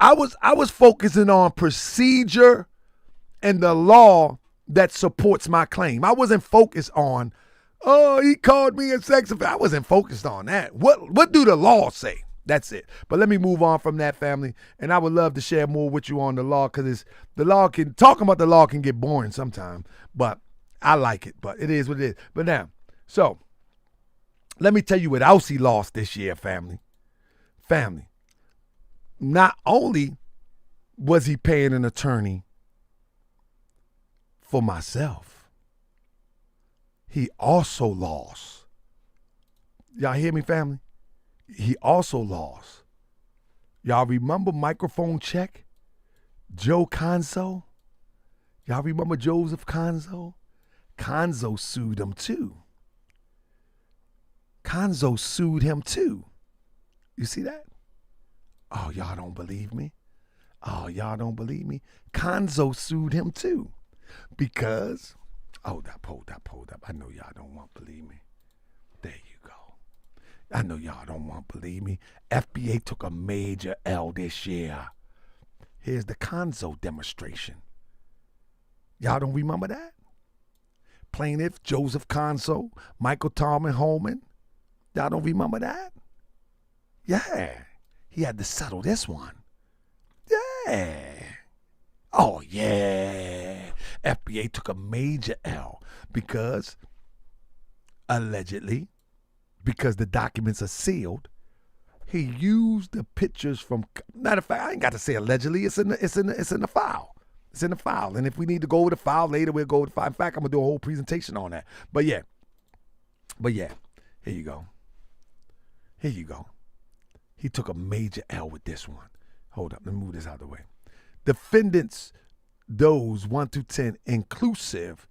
Speaker 1: focusing on procedure and the law that supports my claim. I wasn't focused on, oh, he called me a sex offender. I wasn't focused on that. What do the law say? That's it. But let me move on from that, family. And I would love to share more with you on the law because talking about the law can get boring sometimes. But I like it. But it is what it is. But now, so let me tell you what else he lost this year, family. Family. Not only was he paying an attorney for myself, he also lost. Y'all hear me, family? He also lost. Y'all remember Microphone Check? Joe Conzo? Y'all remember Joseph Conzo? Conzo sued him too. Conzo sued him too. You see that? Oh, y'all don't believe me? Conzo sued him too. Because, hold up. I know y'all don't want to believe me. There you go. I know y'all don't want to believe me. FBA took a major L this year. Here's the Conzo demonstration. Y'all don't remember that? Plaintiff Joseph Conzo, Michael Tallman Holman. Y'all don't remember that? Yeah. He had to settle this one. Yeah. Oh, yeah. FBA took a major L because, allegedly, because the documents are sealed, he used the pictures from, matter of fact, I ain't got to say allegedly, it's in the file. It's in the file. And if we need to go over the file later, we'll go over the file. In fact, I'm going to do a whole presentation on that. But yeah, here you go. Here you go. He took a major L with this one. Hold up, let me move this out of the way. Defendants, those 1 through 10 inclusive,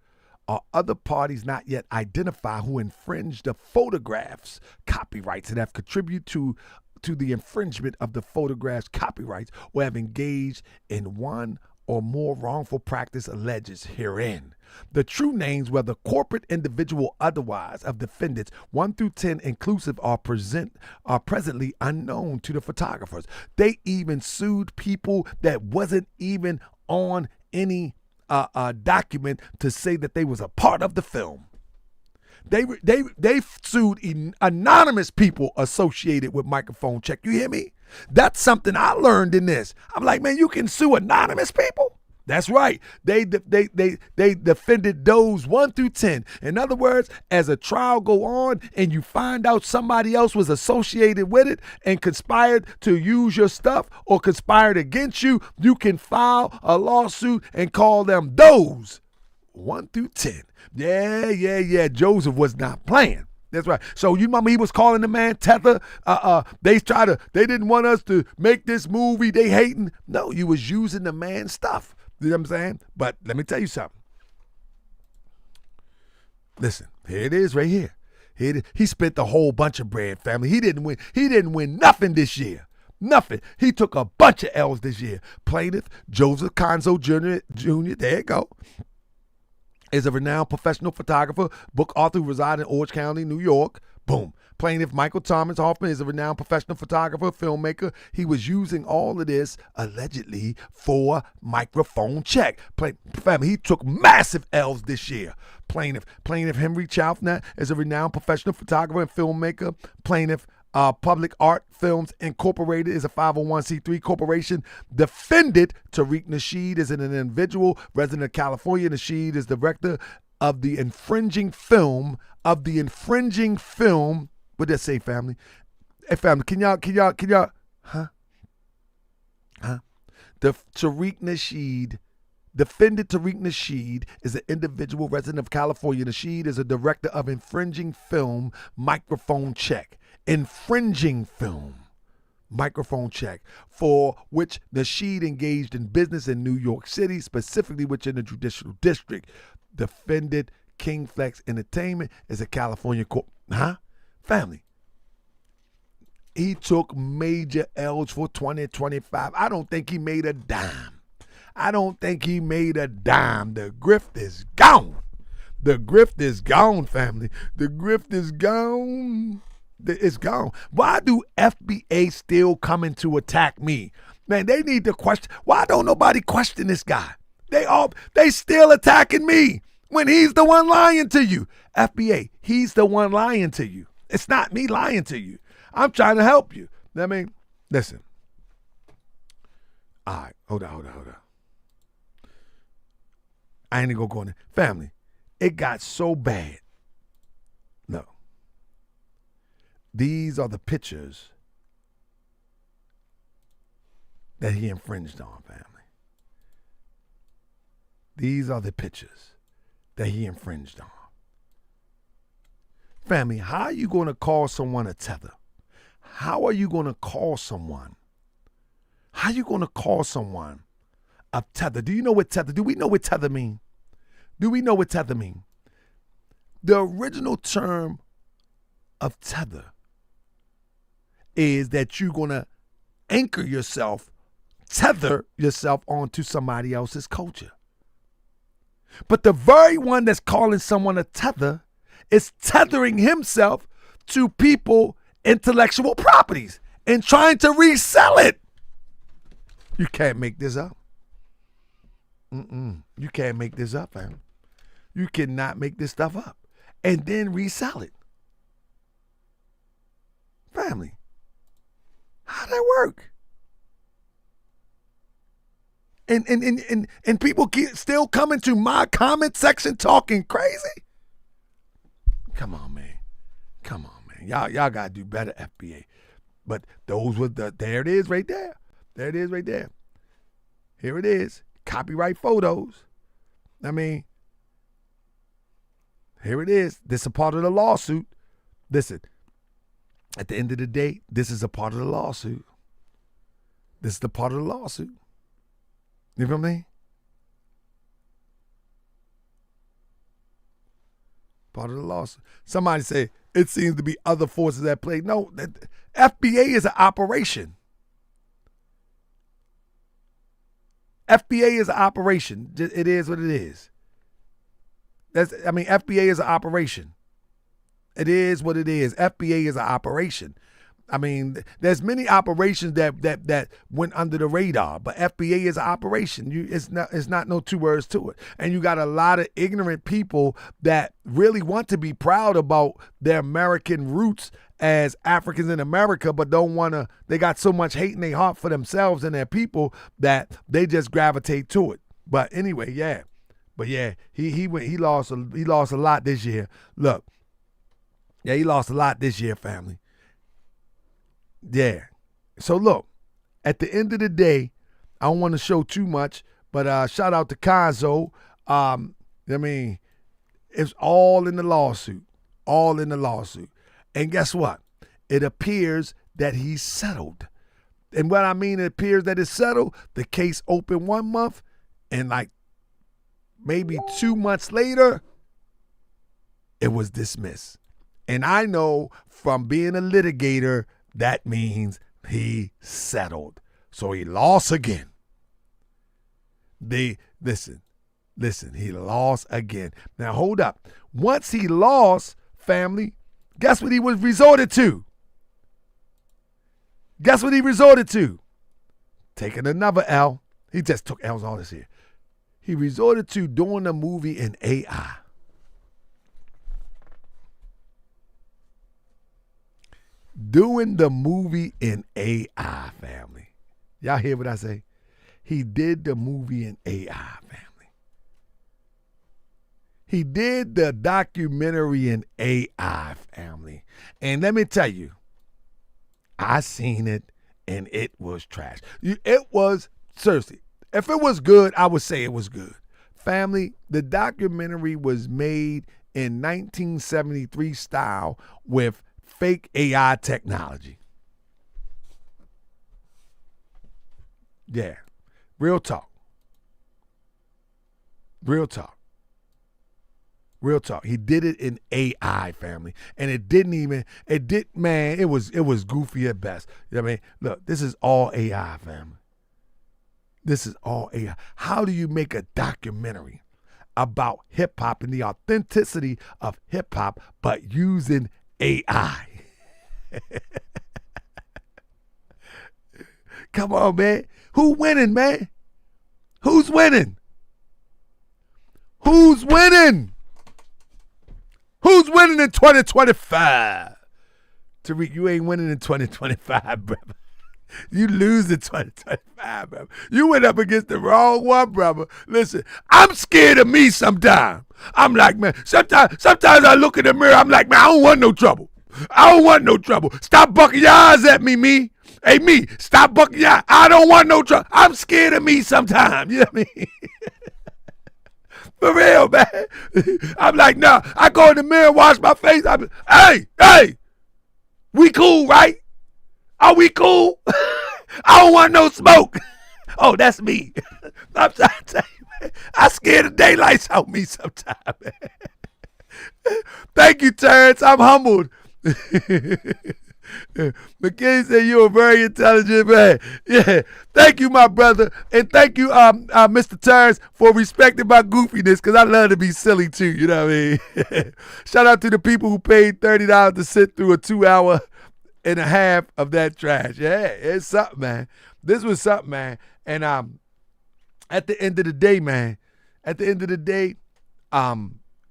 Speaker 1: are other parties not yet identified who infringe the photographs copyrights and have contributed to the infringement of the photographs copyrights or have engaged in one or more wrongful practice alleged herein. The true names, whether corporate, individual, otherwise, of defendants 1 through 10 inclusive are presently unknown to the photographers. They even sued people that wasn't even on any document to say that they was a part of the film. They sued anonymous people associated with microphone check. You hear me? That's something I learned in this. I'm like, man, you can sue anonymous people? That's right. They defended those 1 through 10. In other words, as a trial go on and you find out somebody else was associated with it and conspired to use your stuff or conspired against you, you can file a lawsuit and call them those 1 through 10. Yeah. Joseph was not playing. That's right. So you remember he was calling the man Tether. They didn't want us to make this movie. They hating. No, you was using the man's stuff. You know what I'm saying? But let me tell you something. Listen, here it is right here. He spent a whole bunch of bread, family. He didn't win nothing this year. Nothing. He took a bunch of L's this year. Plaintiff Joseph Conzo Jr. There you go. Is a renowned professional photographer, book author who resides in Orange County, New York. Boom. Plaintiff Michael Thomas Hoffman is a renowned professional photographer, filmmaker. He was using all of this allegedly for microphone check. Family, he took massive L's this year. Plaintiff Henry Chaufnat is a renowned professional photographer and filmmaker. Plaintiff Public Art Films Incorporated is a 501c3 corporation. Defendant TARIQ NASHEED is an individual resident of California. NASHEED is director of the infringing film. What did that say, family? Hey, family, can y'all? Huh? The TARIQ NASHEED. Defendant TARIQ NASHEED is an individual resident of California. NASHEED is a director of infringing film microphone check. Infringing film microphone check, for which NASHEED engaged in business in New York City, specifically within the judicial district. Defendant King Flex Entertainment is a California corp. Family. He took major L's for 2025. I don't think he made a dime. The grift is gone. The grift is gone, family. The grift is gone. It's gone. Why do FBA still coming to attack me? Man, they need to question. Why don't nobody question this guy? They still attacking me when he's the one lying to you. FBA, he's the one lying to you. It's not me lying to you. I'm trying to help you. I mean, listen. All right, hold on. I ain't gonna go in there. Family, it got so bad. No. These are the pictures that he infringed on, family. These are the pictures that he infringed on. Family, how are you going to call someone a tether? How are you going to call someone? How are you going to call someone a tether? Do we know what tether mean? The original term of tether is that you're going to tether yourself onto somebody else's culture. But the very one that's calling someone a tether is tethering himself to people intellectual properties and trying to resell it. You can't make this up. You can't make this up, fam. You cannot make this stuff up and then resell it. Family, how'd that work? And people still coming to my comment section talking crazy. Come on, man. Y'all gotta do better, FBA. But those were there it is right there. There it is right there. Here it is. Copyright photos. I mean, here it is. This is a part of the lawsuit. Listen, at the end of the day, this is a part of the lawsuit. This is the part of the lawsuit. You feel me? Part of the lawsuit. Somebody say, it seems to be other forces at play. No, FBA is an operation. FBA is an operation. It is what it is. FBA is an operation. It is what it is. FBA is an operation. I mean, there's many operations that went under the radar, but FBA is an operation. It's not no two words to it. And you got a lot of ignorant people that really want to be proud about their American roots as Africans in America, but don't want to. They got so much hate in their heart for themselves and their people that they just gravitate to it. But anyway, yeah. But yeah, he lost a lot this year. Look, yeah, he lost a lot this year, family. Yeah. So look, at the end of the day, I don't want to show too much, but shout out to Konzo. It's all in the lawsuit. All in the lawsuit. And guess what? It appears that he's settled. And what I mean, it appears that it's settled. The case opened 1 month, and like maybe 2 months later, it was dismissed. And I know from being a litigator, that means he settled. So he lost again. Listen, he lost again. Now hold up. Once he lost, family, guess what he was resorted to? Guess what he resorted to? Taking another L. He just took L's all this year. He resorted to doing a movie in AI. Doing the movie in AI, family. Y'all hear what I say? He did the movie in AI, family. He did the documentary in AI, family. And let me tell you, I seen it and it was trash. It was, seriously, if it was good, I would say it was good. Family, the documentary was made in 1973 style with fake AI technology. Yeah. Real talk. Real talk. Real talk. He did it in AI, family. And it was goofy at best. You know what I mean? Look, this is all AI, family. This is all AI. How do you make a documentary about hip hop and the authenticity of hip hop, but using AI? Come on, man. Who winning, man? Who's winning? Who's winning? Who's winning in 2025? Tariq, you ain't winning in 2025, brother. You lose in 2025, brother. You went up against the wrong one, brother. Listen, I'm scared of me sometimes. I'm like, man, sometimes I look in the mirror, I'm like, man, I don't want no trouble. I don't want no trouble. Stop bucking your eyes at me, me. Hey, me, stop bucking your eyes. I don't want no trouble. I'm scared of me sometimes. You know what I mean? For real, man. I'm like, nah. I go in the mirror, wash my face. I'm like, hey, we cool, right? Are we cool? I don't want no smoke. Oh, that's me. I'm trying to tell you, man. I scare the daylights out me sometimes, man. Thank you, Terrence. I'm humbled. McKinney said you're a very intelligent man. Yeah. Thank you, my brother. And thank you, Mr. Terrence, for respecting my goofiness, because I love to be silly too, you know what I mean? Shout out to the people who paid $30 to sit through a 2.5 hours of that trash. Yeah, it's something, man. This was something, man. And at the end of the day, man,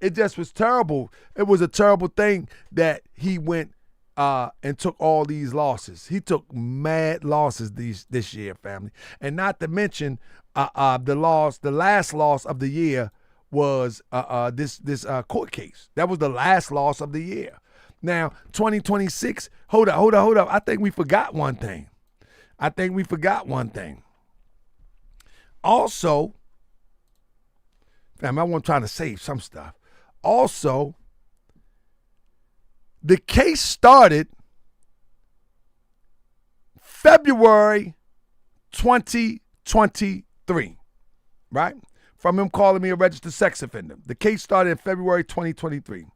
Speaker 1: it just was terrible. It was a terrible thing that he went and took all these losses. He took mad losses this year, family. And not to mention the last loss of the year was this court case. That was the last loss of the year. Now, 2026, hold up. I think we forgot one thing. Also, fam, I wasn't trying to save some stuff. Also, the case started February 2023, right? From him calling me a registered sex offender. The case started in February 2023.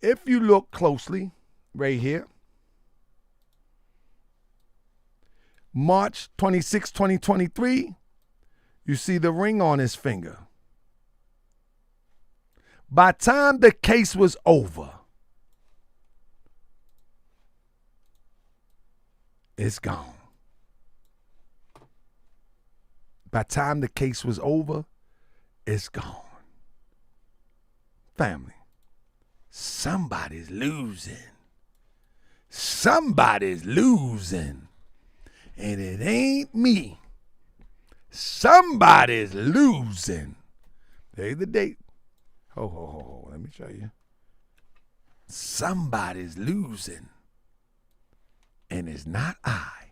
Speaker 1: If you look closely, right here, March 26, 2023, you see the ring on his finger. By the time the case was over, it's gone. By the time the case was over, it's gone. Family, somebody's losing. Somebody's losing. And it ain't me. Somebody's losing. There's the date. Ho. Let me show you. Somebody's losing. And it's not I.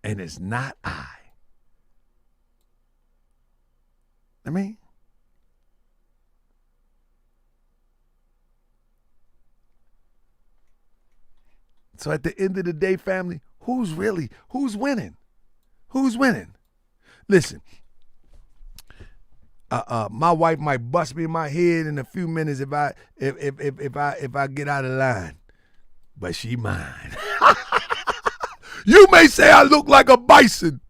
Speaker 1: And it's not I. I mean, so at the end of the day, family, who's winning? Who's winning? Listen, my wife might bust me in my head in a few minutes if I get out of line, but she mine. You may say I look like a bison.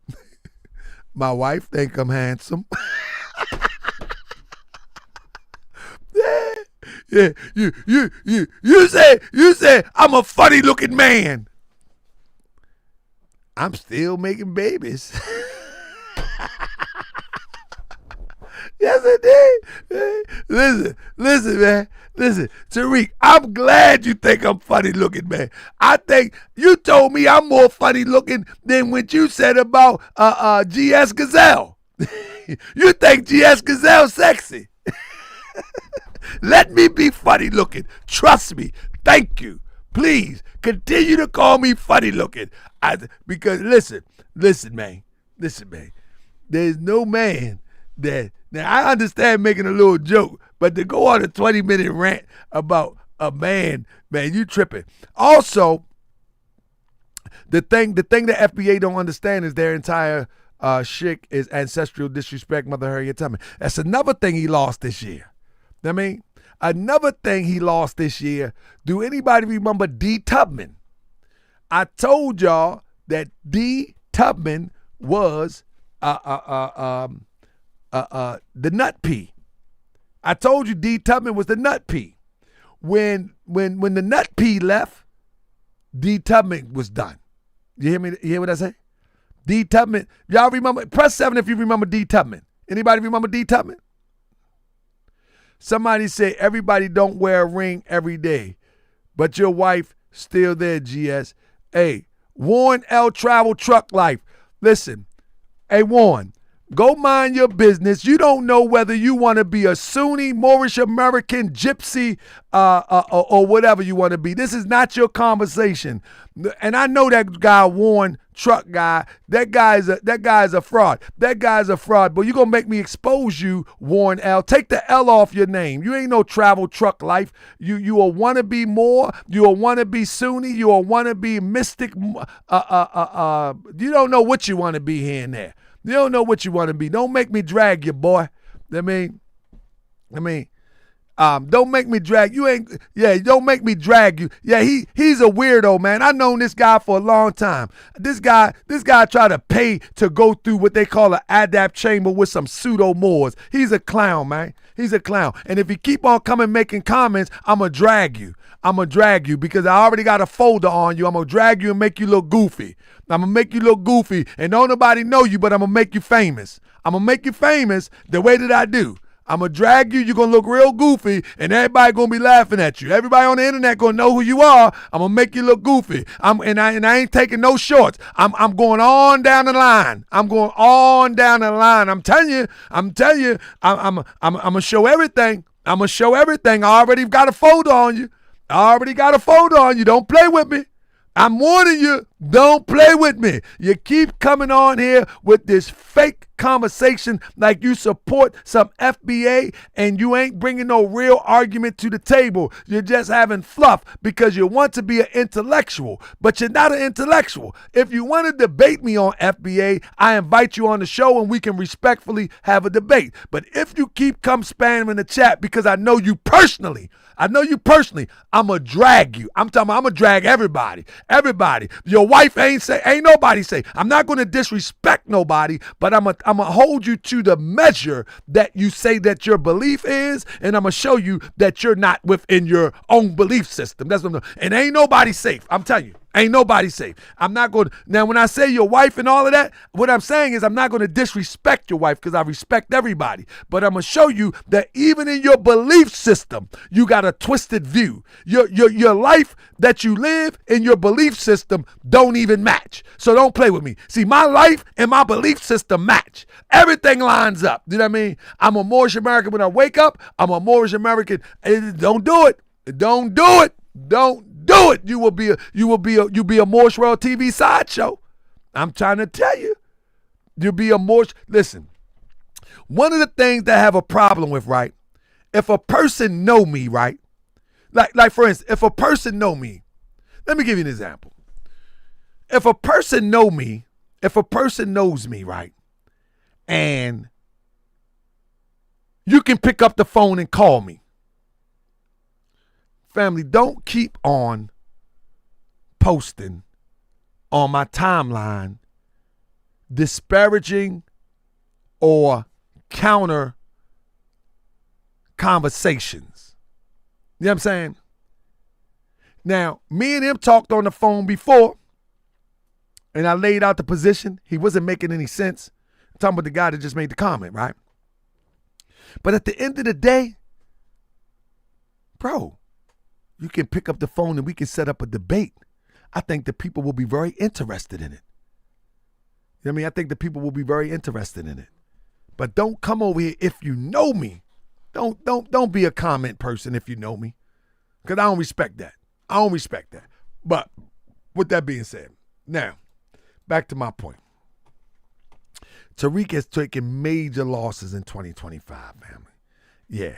Speaker 1: My wife think I'm handsome. Yeah, you say I'm a funny looking man. I'm still making babies. Yes, I did. Listen, man. Listen, TARIQ, I'm glad you think I'm funny looking, man. I think you told me I'm more funny looking than what you said about GS Gazelle. You think GS Gazelle sexy? Let me be funny looking. Trust me. Thank you. Please continue to call me funny looking. Because listen, man. There's no man that, now I understand making a little joke, but to go on a 20-minute rant about a man, you tripping. Also, the thing the FBA don't understand is their entire shtick is ancestral disrespect, Mother Harriet Tubman. That's another thing he lost this year. I mean, another thing he lost this year. Do anybody remember D. Tubman? I told y'all that D. Tubman was the nut pea. I told you D. Tubman was the nut pea. When the nut pea left, D. Tubman was done. You hear me? You hear what I say? D. Tubman. Y'all remember? Press 7 if you remember D. Tubman. Anybody remember D. Tubman? Somebody say everybody don't wear a ring every day, but your wife still there, GS. Hey, Warren L. Travel Truck Life. Listen, hey, Warren, go mind your business. You don't know whether you want to be a Sunni, Moorish American, Gypsy, or whatever you want to be. This is not your conversation. And I know that guy, Warren Truck Guy. That guy's a fraud. That guy's a fraud. But you're gonna make me expose you, Warren L. Take the L off your name. You ain't no Travel Truck Life. You a wannabe Moor. You a wannabe Sunni. You a wannabe mystic. You don't know what you want to be here and there. You don't know what you want to be. Don't make me drag you, boy. I mean, don't make me drag you. Don't make me drag you. Yeah, he's a weirdo, man. I've known this guy for a long time. This guy tried to pay to go through what they call an adapt chamber with some pseudo Moors. He's a clown, man. He's a clown. And if you keep on coming making comments, I'm going to drag you. Because I already got a folder on you. I'm going to drag you and make you look goofy. I'm going to make you look goofy. And don't nobody know you, but I'm going to make you famous. I'm going to make you famous the way that I do. I'm going to drag you. You're going to look real goofy, and everybody going to be laughing at you. Everybody on the internet going to know who you are. I'm going to make you look goofy. And I ain't taking no shorts. I'm going on down the line. I'm going on down the line. I'm telling you, I'm going to show everything. I'm going to show everything. I already got a folder on you. Don't play with me. I'm warning you, don't play with me. You keep coming on here with this fake conversation like you support some FBA and you ain't bringing no real argument to the table. You're just having fluff because you want to be an intellectual, but you're not an intellectual. If you want to debate me on FBA, I invite you on the show and we can respectfully have a debate. But if you keep spamming the chat because I know you personally, I'm going to drag you. I'm going to drag everybody. Your wife ain't nobody say. I'm not going to disrespect nobody, but I'm going to hold you to the measure that you say that your belief is, and I'm going to show you that you're not within your own belief system. That's what I'm doing. And ain't nobody safe. I'm telling you. Ain't nobody safe. I'm not going to. Now, when I say your wife and all of that, what I'm saying is I'm not going to disrespect your wife because I respect everybody. But I'm going to show you that even in your belief system, you got a twisted view. Your life that you live in your belief system don't even match. So don't play with me. See, my life and my belief system match. Everything lines up. You know what I mean? I'm a Moorish American when I wake up. I'm a Moorish American. Don't do it. Don't do it. Don't do it. You'll be a Moorish World TV sideshow. I'm trying to tell you. You'll be a Moorish. Listen, one of the things that I have a problem with, right? If a person know me, right? Like for instance, if a person know me, let me give you an example. If a person knows me, right? And you can pick up the phone and call me. Family, don't keep on posting on my timeline disparaging or counter conversations. You know what I'm saying? Now, me and him talked on the phone before, and I laid out the position. He wasn't making any sense. I'm talking about the guy that just made the comment, right? But at the end of the day, bro, you can pick up the phone and we can set up a debate. I think the people will be very interested in it. You know what I mean? I think the people will be very interested in it. But don't come over here if you know me. Don't be a comment person if you know me. Because I don't respect that. But with that being said, now, back to my point. TARIQ has taken major losses in 2025, family. Yeah.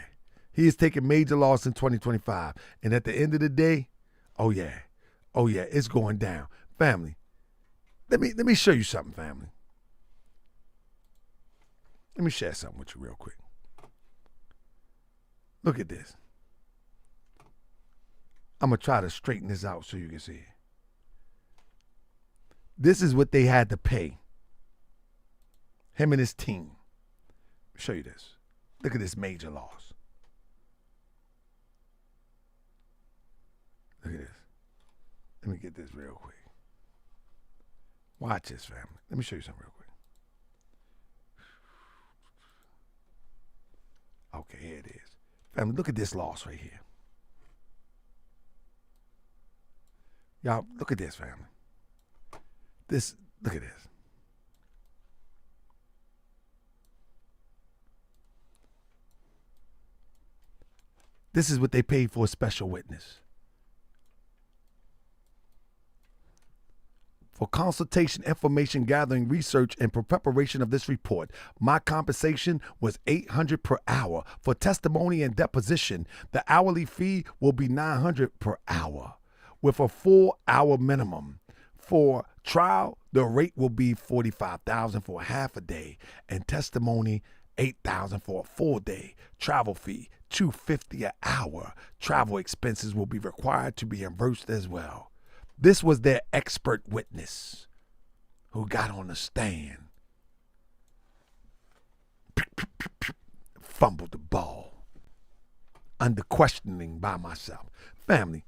Speaker 1: He is taking major loss in 2025. And at the end of the day, oh yeah, it's going down. Family, let me show you something, family. Let me share something with you real quick. Look at this. I'm going to try to straighten this out so you can see it. This is what they had to pay him and his team. Let me show you this. Look at this major loss. Look at this. Let me get this real quick. Watch this, family. Let me show you something real quick. Okay, here it is. Family, look at this loss right here. Y'all, look at this, family. Look at this. This is what they paid for a special witness. For consultation, information gathering, research, and for preparation of this report, my compensation was $800 per hour. For testimony and deposition, the hourly fee will be $900 per hour with a 4-hour minimum. For trial, the rate will be $45,000 for half a day and testimony $8,000 for a full day. Travel fee $250 an hour. Travel expenses will be required to be reimbursed as well. This was their expert witness who got on the stand. Fumbled the ball. Under questioning by myself. Family,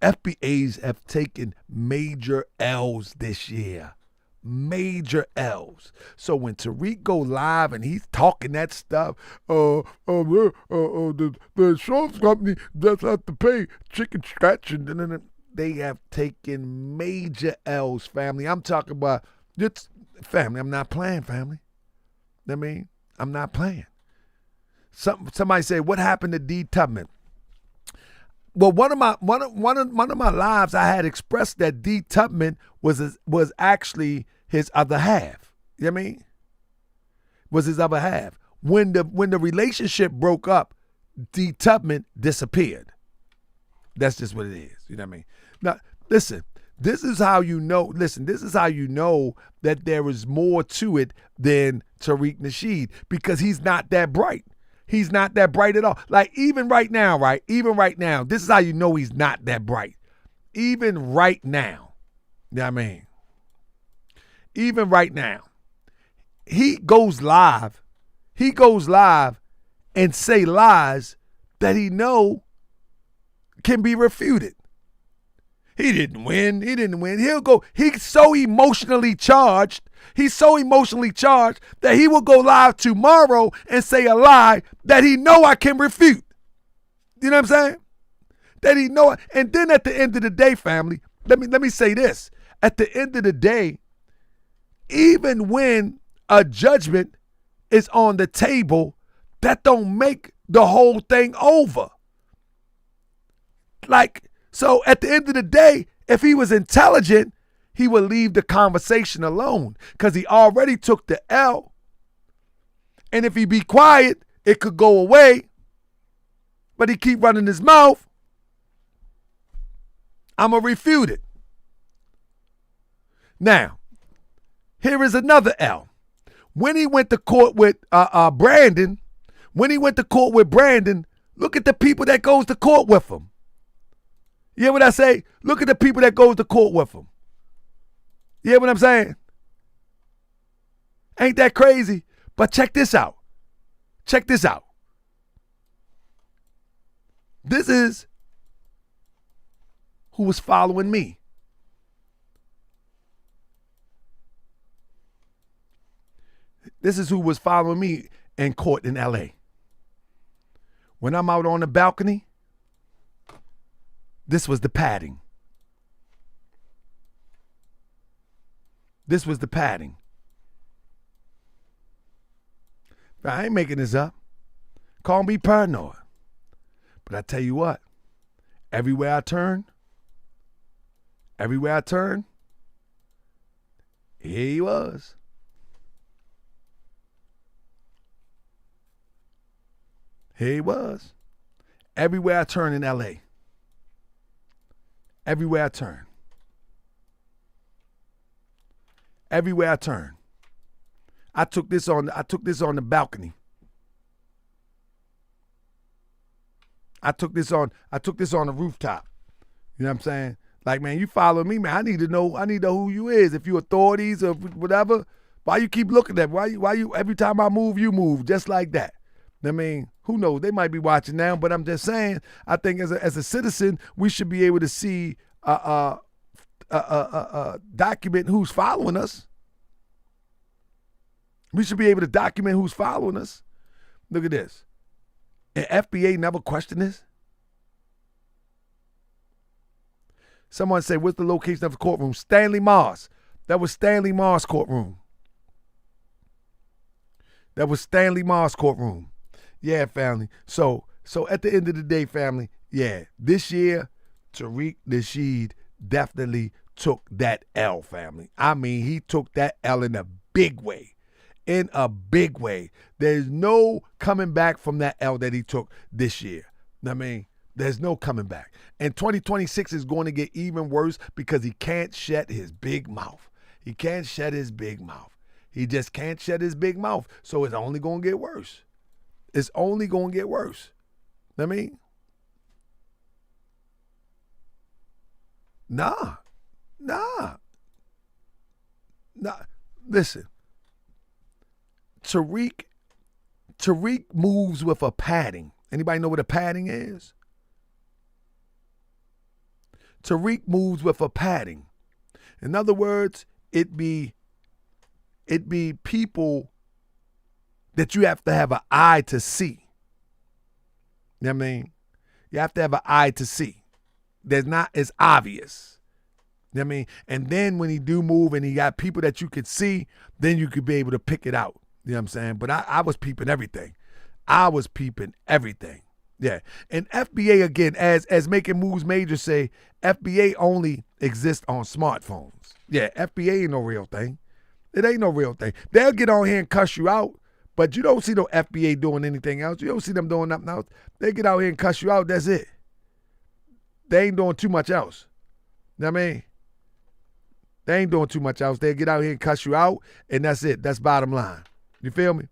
Speaker 1: FBAs have taken major L's this year. major L's. So when Tariq go live and he's talking that stuff, the insurance company just have to pay chicken scratch, and they have taken major L's, family. I'm talking about it's family. I'm not playing, family. I mean, I'm not playing. Somebody say, what happened to D. Tubman? Well, one of my lives, I had expressed that D. Tubman was actually his other half. You know what I mean? Was his other half. When the relationship broke up, D. Tubman disappeared. That's just what it is. You know what I mean? Now, listen. This is how you know. Listen, this is how you know that there is more to it than TARIQ Nasheed, because he's not that bright. He's not that bright at all. Like, even right now, right? Even right now, this is how you know he's not that bright. Even right now. You know what I mean? Even right now. He goes live. He goes live and say lies that he know can be refuted. He didn't win. He didn't win. He's so emotionally charged. He's so emotionally charged that he will go live tomorrow and say a lie that he know I can refute. You know what I'm saying? That he know it. And then at the end of the day, family, let me say this. At the end of the day, even when a judgment is on the table, that don't make the whole thing over. Like, so at the end of the day, if he was intelligent, he would leave the conversation alone, because he already took the L. And if he be quiet, it could go away. But he keep running his mouth, I'm going to refute it. Now, here is another L. When he went to court with Brandon, look at the people that goes to court with him. You hear what I say? Look at the people that goes to court with him. You hear what I'm saying? Ain't that crazy? But check this out. Check this out. This is who was following me. This is who was following me in court in L.A. When I'm out on the balcony, this was the padding. This was the padding. I ain't making this up. Call me paranoid. But I tell you what, everywhere I turn, here he was. Here he was. Everywhere I turn in L.A. Everywhere I turn. Everywhere I turn. I took this on the balcony. I took this on the rooftop. You know what I'm saying? Like, man, you follow me, man. I need to know who you is. If you authorities or whatever, why you keep looking at me? Why you every time I move, you move just like that? I mean, who knows? They might be watching now, but I'm just saying, I think as a citizen, we should be able to see document who's following us. We should be able to document who's following us. Look at this. And FBA never questioned this. Someone said, what's the location of the courtroom? Stanley Mars. That was Stanley Mars' courtroom. That was Stanley Mars' courtroom. Yeah, family. So at the end of the day, family, yeah, this year, TARIQ Nasheed definitely took that L, family. I mean, he took that L in a big way. In a big way. There's no coming back from that L that he took this year. I mean, there's no coming back. And 2026 is going to get even worse because he can't shut his big mouth. He can't shut his big mouth. He just can't shut his big mouth. So it's only going to get worse. It's only going to get worse. I mean, nah. Listen, Tariq moves with a padding. Anybody know what a padding is? Tariq moves with a padding. In other words, it be it be people that you have to have an eye to see. You know what I mean? You have to have an eye to see. There's not as obvious. You know what I mean? And then when he do move and he got people that you could see, then you could be able to pick it out. You know what I'm saying? But I was peeping everything. Yeah. And FBA, again, as Making Moves Major say, FBA only exists on smartphones. Yeah, FBA ain't no real thing. It ain't no real thing. They'll get on here and cuss you out, but you don't see no FBA doing anything else. You don't see them doing nothing else. They get out here and cuss you out, that's it. They ain't doing too much else. You know what I mean? They ain't doing too much else. They get out here and cuss you out, and that's it. That's bottom line. You feel me?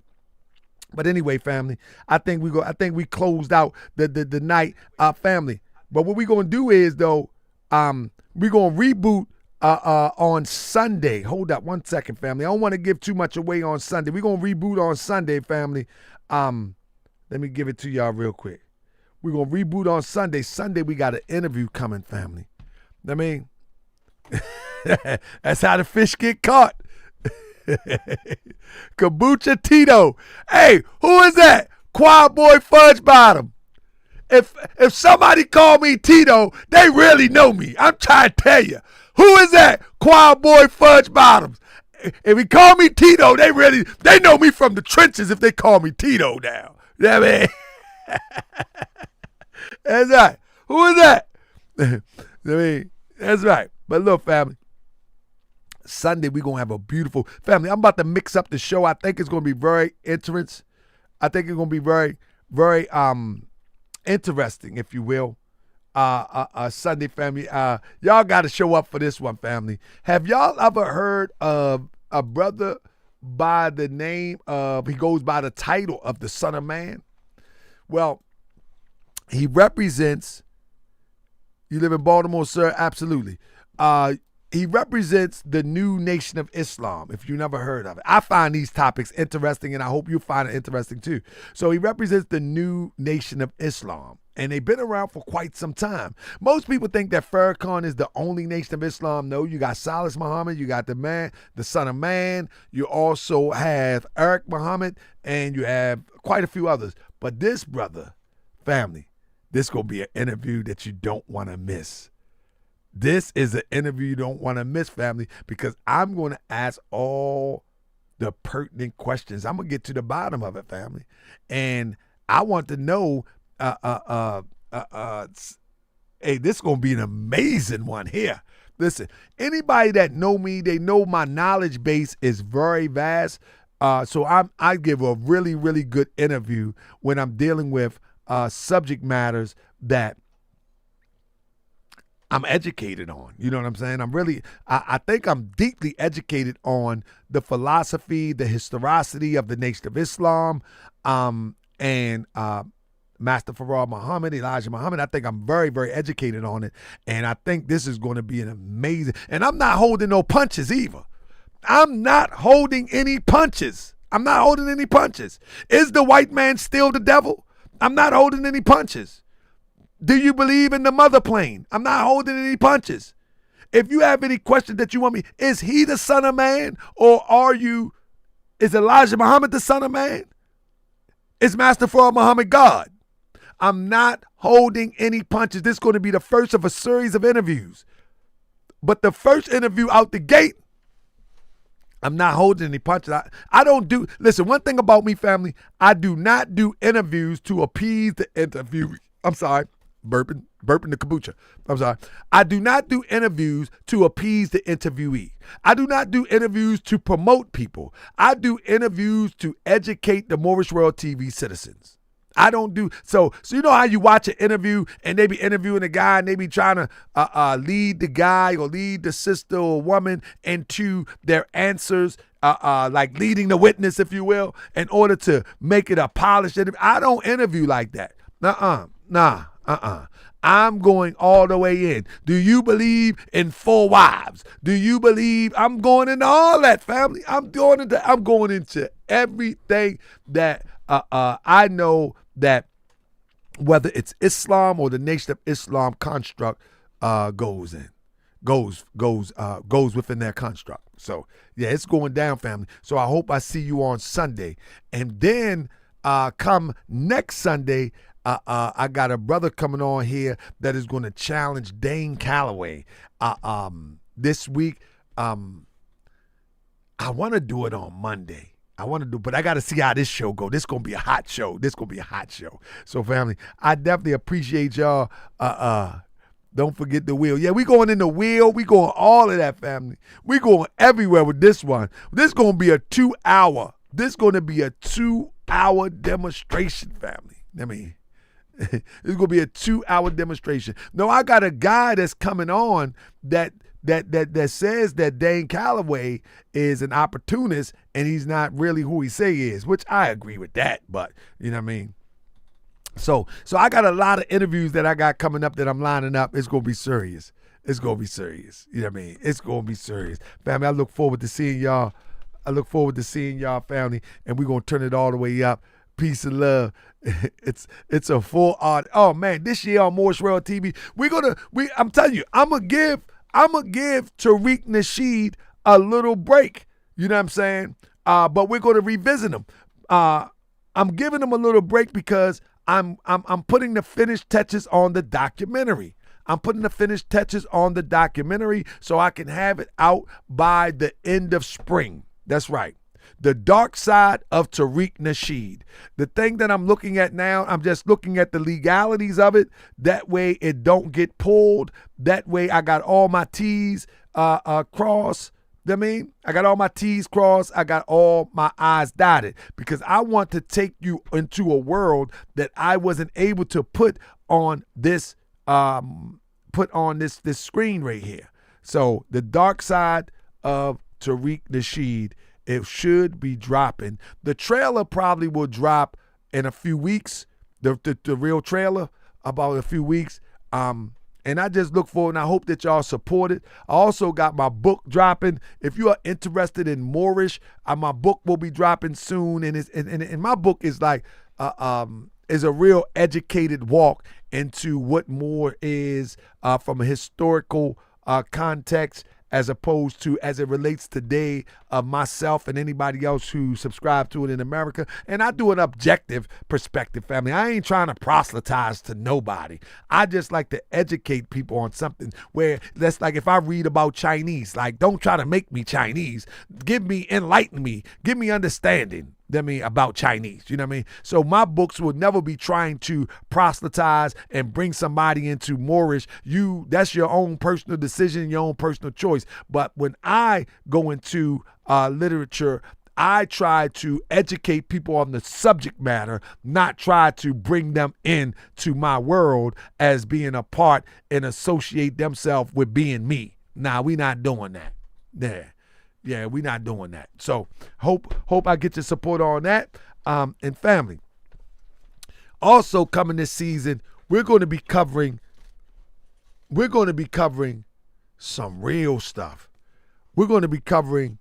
Speaker 1: But anyway, family, I think we closed out the night, family. But what we gonna do is though, we gonna reboot on Sunday. Hold up one second, family. I don't want to give too much away on Sunday. We gonna reboot on Sunday, family. Let me give it to y'all real quick. We gonna reboot on Sunday. Sunday we got an interview coming, family. I mean, that's how the fish get caught. Kombucha Tito. Hey, who is that? Quad Boy Fudge Bottom. If somebody call me Tito, they really know me. I'm trying to tell you. Who is that? Quad Boy Fudge Bottoms. If he call me Tito, they know me from the trenches if they call me Tito now. You know what I mean? That's right. Who is that? I mean, that's right. But look, family. Sunday, we're going to have a beautiful family. I'm about to mix up the show. I think it's going to be very interesting. I think it's going to be very, very interesting, if you will. Sunday, family. Y'all got to show up for this one, family. Have y'all ever heard of a brother by the name of, he goes by the title of the Son of Man? Well, he represents, you live in Baltimore, sir? Absolutely. He represents the new Nation of Islam, if you never heard of it. I find these topics interesting, and I hope you find it interesting too. So he represents the new Nation of Islam, and they've been around for quite some time. Most people think that Farrakhan is the only Nation of Islam. No, you got Salas Muhammad, you got the Son of Man. You also have Tariq Muhammad, and you have quite a few others. But this brother, family, this is going to be an interview that you don't want to miss. This is an interview you don't want to miss, family, because I'm going to ask all the pertinent questions. I'm going to get to the bottom of it, family. And I want to know, hey, this is going to be an amazing one here. Listen, anybody that know me, they know my knowledge base is very vast. So I give a really, really good interview when I'm dealing with subject matters that I'm educated on. You know what I'm saying? I think I'm deeply educated on the philosophy, the historicity of the Nation of Islam, and Master Farad Muhammad, Elijah Muhammad. I think I'm very, very educated on it. And I think this is going to be an amazing, and I'm not holding no punches either. I'm not holding any punches. Is the white man still the devil? I'm not holding any punches. Do you believe in the mother plane? I'm not holding any punches. If you have any questions that you want me, is he the Son of Man? Or is Elijah Muhammad the Son of Man? Is Master Farad Muhammad God? I'm not holding any punches. This is going to be the first of a series of interviews. But the first interview out the gate, I'm not holding any punches. Listen, one thing about me, family, I do not do interviews to appease the interviewee. I'm sorry. Burping the kombucha. I'm sorry. I do not do interviews to appease the interviewee. I do not do interviews to promote people. I do interviews to educate the Moorish World TV citizens. I don't do so you know how you watch an interview and they be interviewing a guy and they be trying to lead the guy or lead the sister or woman into their answers, like leading the witness, if you will, in order to make it a polished interview. I don't interview like that. I'm going all the way in. Do you believe in 4 wives? Do you believe? I'm going into all that, family. I'm going into everything that I know that whether it's Islam or the Nation of Islam construct goes in. goes within that construct. So yeah, it's going down, family. So I hope I see you on Sunday. And then come next Sunday, I got a brother coming on here that is going to challenge Dane Calloway. This week, I want to do it on Monday. But I got to see how this show go. This going to be a hot show. So family, I definitely appreciate y'all. Don't forget the wheel. Yeah, we going in the wheel. We going all of that, family. We going everywhere with this one. This going to be a 2-hour. This going to be a 2-hour demonstration, family. I mean, it's going to be a 2-hour demonstration. No, I got a guy that's coming on that says that Dane Calloway is an opportunist and he's not really who he say he is, which I agree with that, but you know what I mean? So I got a lot of interviews that I got coming up that I'm lining up. It's going to be serious. You know what I mean? It's going to be serious. Family, I look forward to seeing y'all. Family, and we're going to turn it all the way up. Peace and love. It's a full art. Oh man, this year on Moorish World TV, I'm telling you, I'm gonna give TARIQ Nasheed a little break. You know what I'm saying? But we're gonna revisit him. I'm giving him a little break because I'm putting the finished touches on the documentary. So I can have it out by the end of spring. That's right. The dark side of TARIQ Nasheed. The thing that I'm looking at now, I'm just looking at the legalities of it. That way it don't get pulled. That way I got all my T's crossed. I got all my T's crossed. I got all my I's dotted because I want to take you into a world that I wasn't able to put on this this screen right here. So the dark side of TARIQ Nasheed. It should be dropping. The trailer probably will drop in a few weeks. The real trailer about a few weeks. And I just look forward and I hope that y'all support it. I also got my book dropping. If you are interested in Moorish, my book will be dropping soon. And my book is like is a real educated walk into what Moor is from a historical context, as opposed to as it relates today of myself and anybody else who subscribe to it in America. And I do an objective perspective, family. I ain't trying to proselytize to nobody. I just like to educate people on something where that's like if I read about Chinese, like don't try to make me Chinese. Enlighten me, give me understanding. About Chinese, you know what I mean? So my books will never be trying to proselytize and bring somebody into Moorish. That's your own personal decision, your own personal choice. But when I go into literature, I try to educate people on the subject matter, not try to bring them into my world as being a part and associate themselves with being me. Nah, we not doing that. There. Yeah, we're not doing that. So hope I get your support on that. And family, also coming this season, we're going to be covering some real stuff. We're going to be covering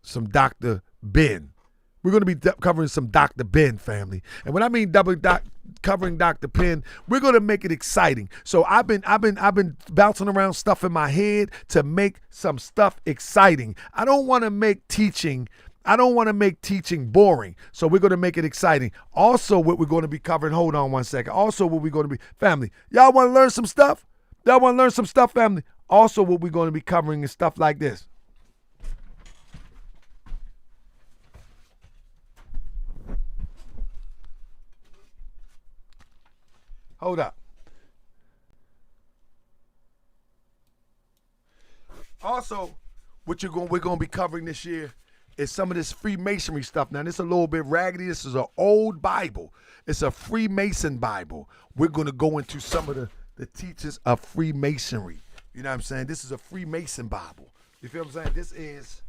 Speaker 1: some Dr. Ben. We're going to be covering some Dr. Ben, family. And when I mean covering Dr. Ben, we're going to make it exciting. So I've been bouncing around stuff in my head to make some stuff exciting. I don't want to make teaching boring. So we're going to make it exciting. Also, what we're going to be covering, hold on one second. Also, what we're going to be, family, y'all want to learn some stuff? Family? Also, what we're going to be covering is stuff like this. Hold up. Also, we're going to be covering this year is some of this Freemasonry stuff. Now, this is a little bit raggedy. This is an old Bible. It's a Freemason Bible. We're going to go into some of the teachers of Freemasonry. You know what I'm saying? This is a Freemason Bible. You feel what I'm saying? This is...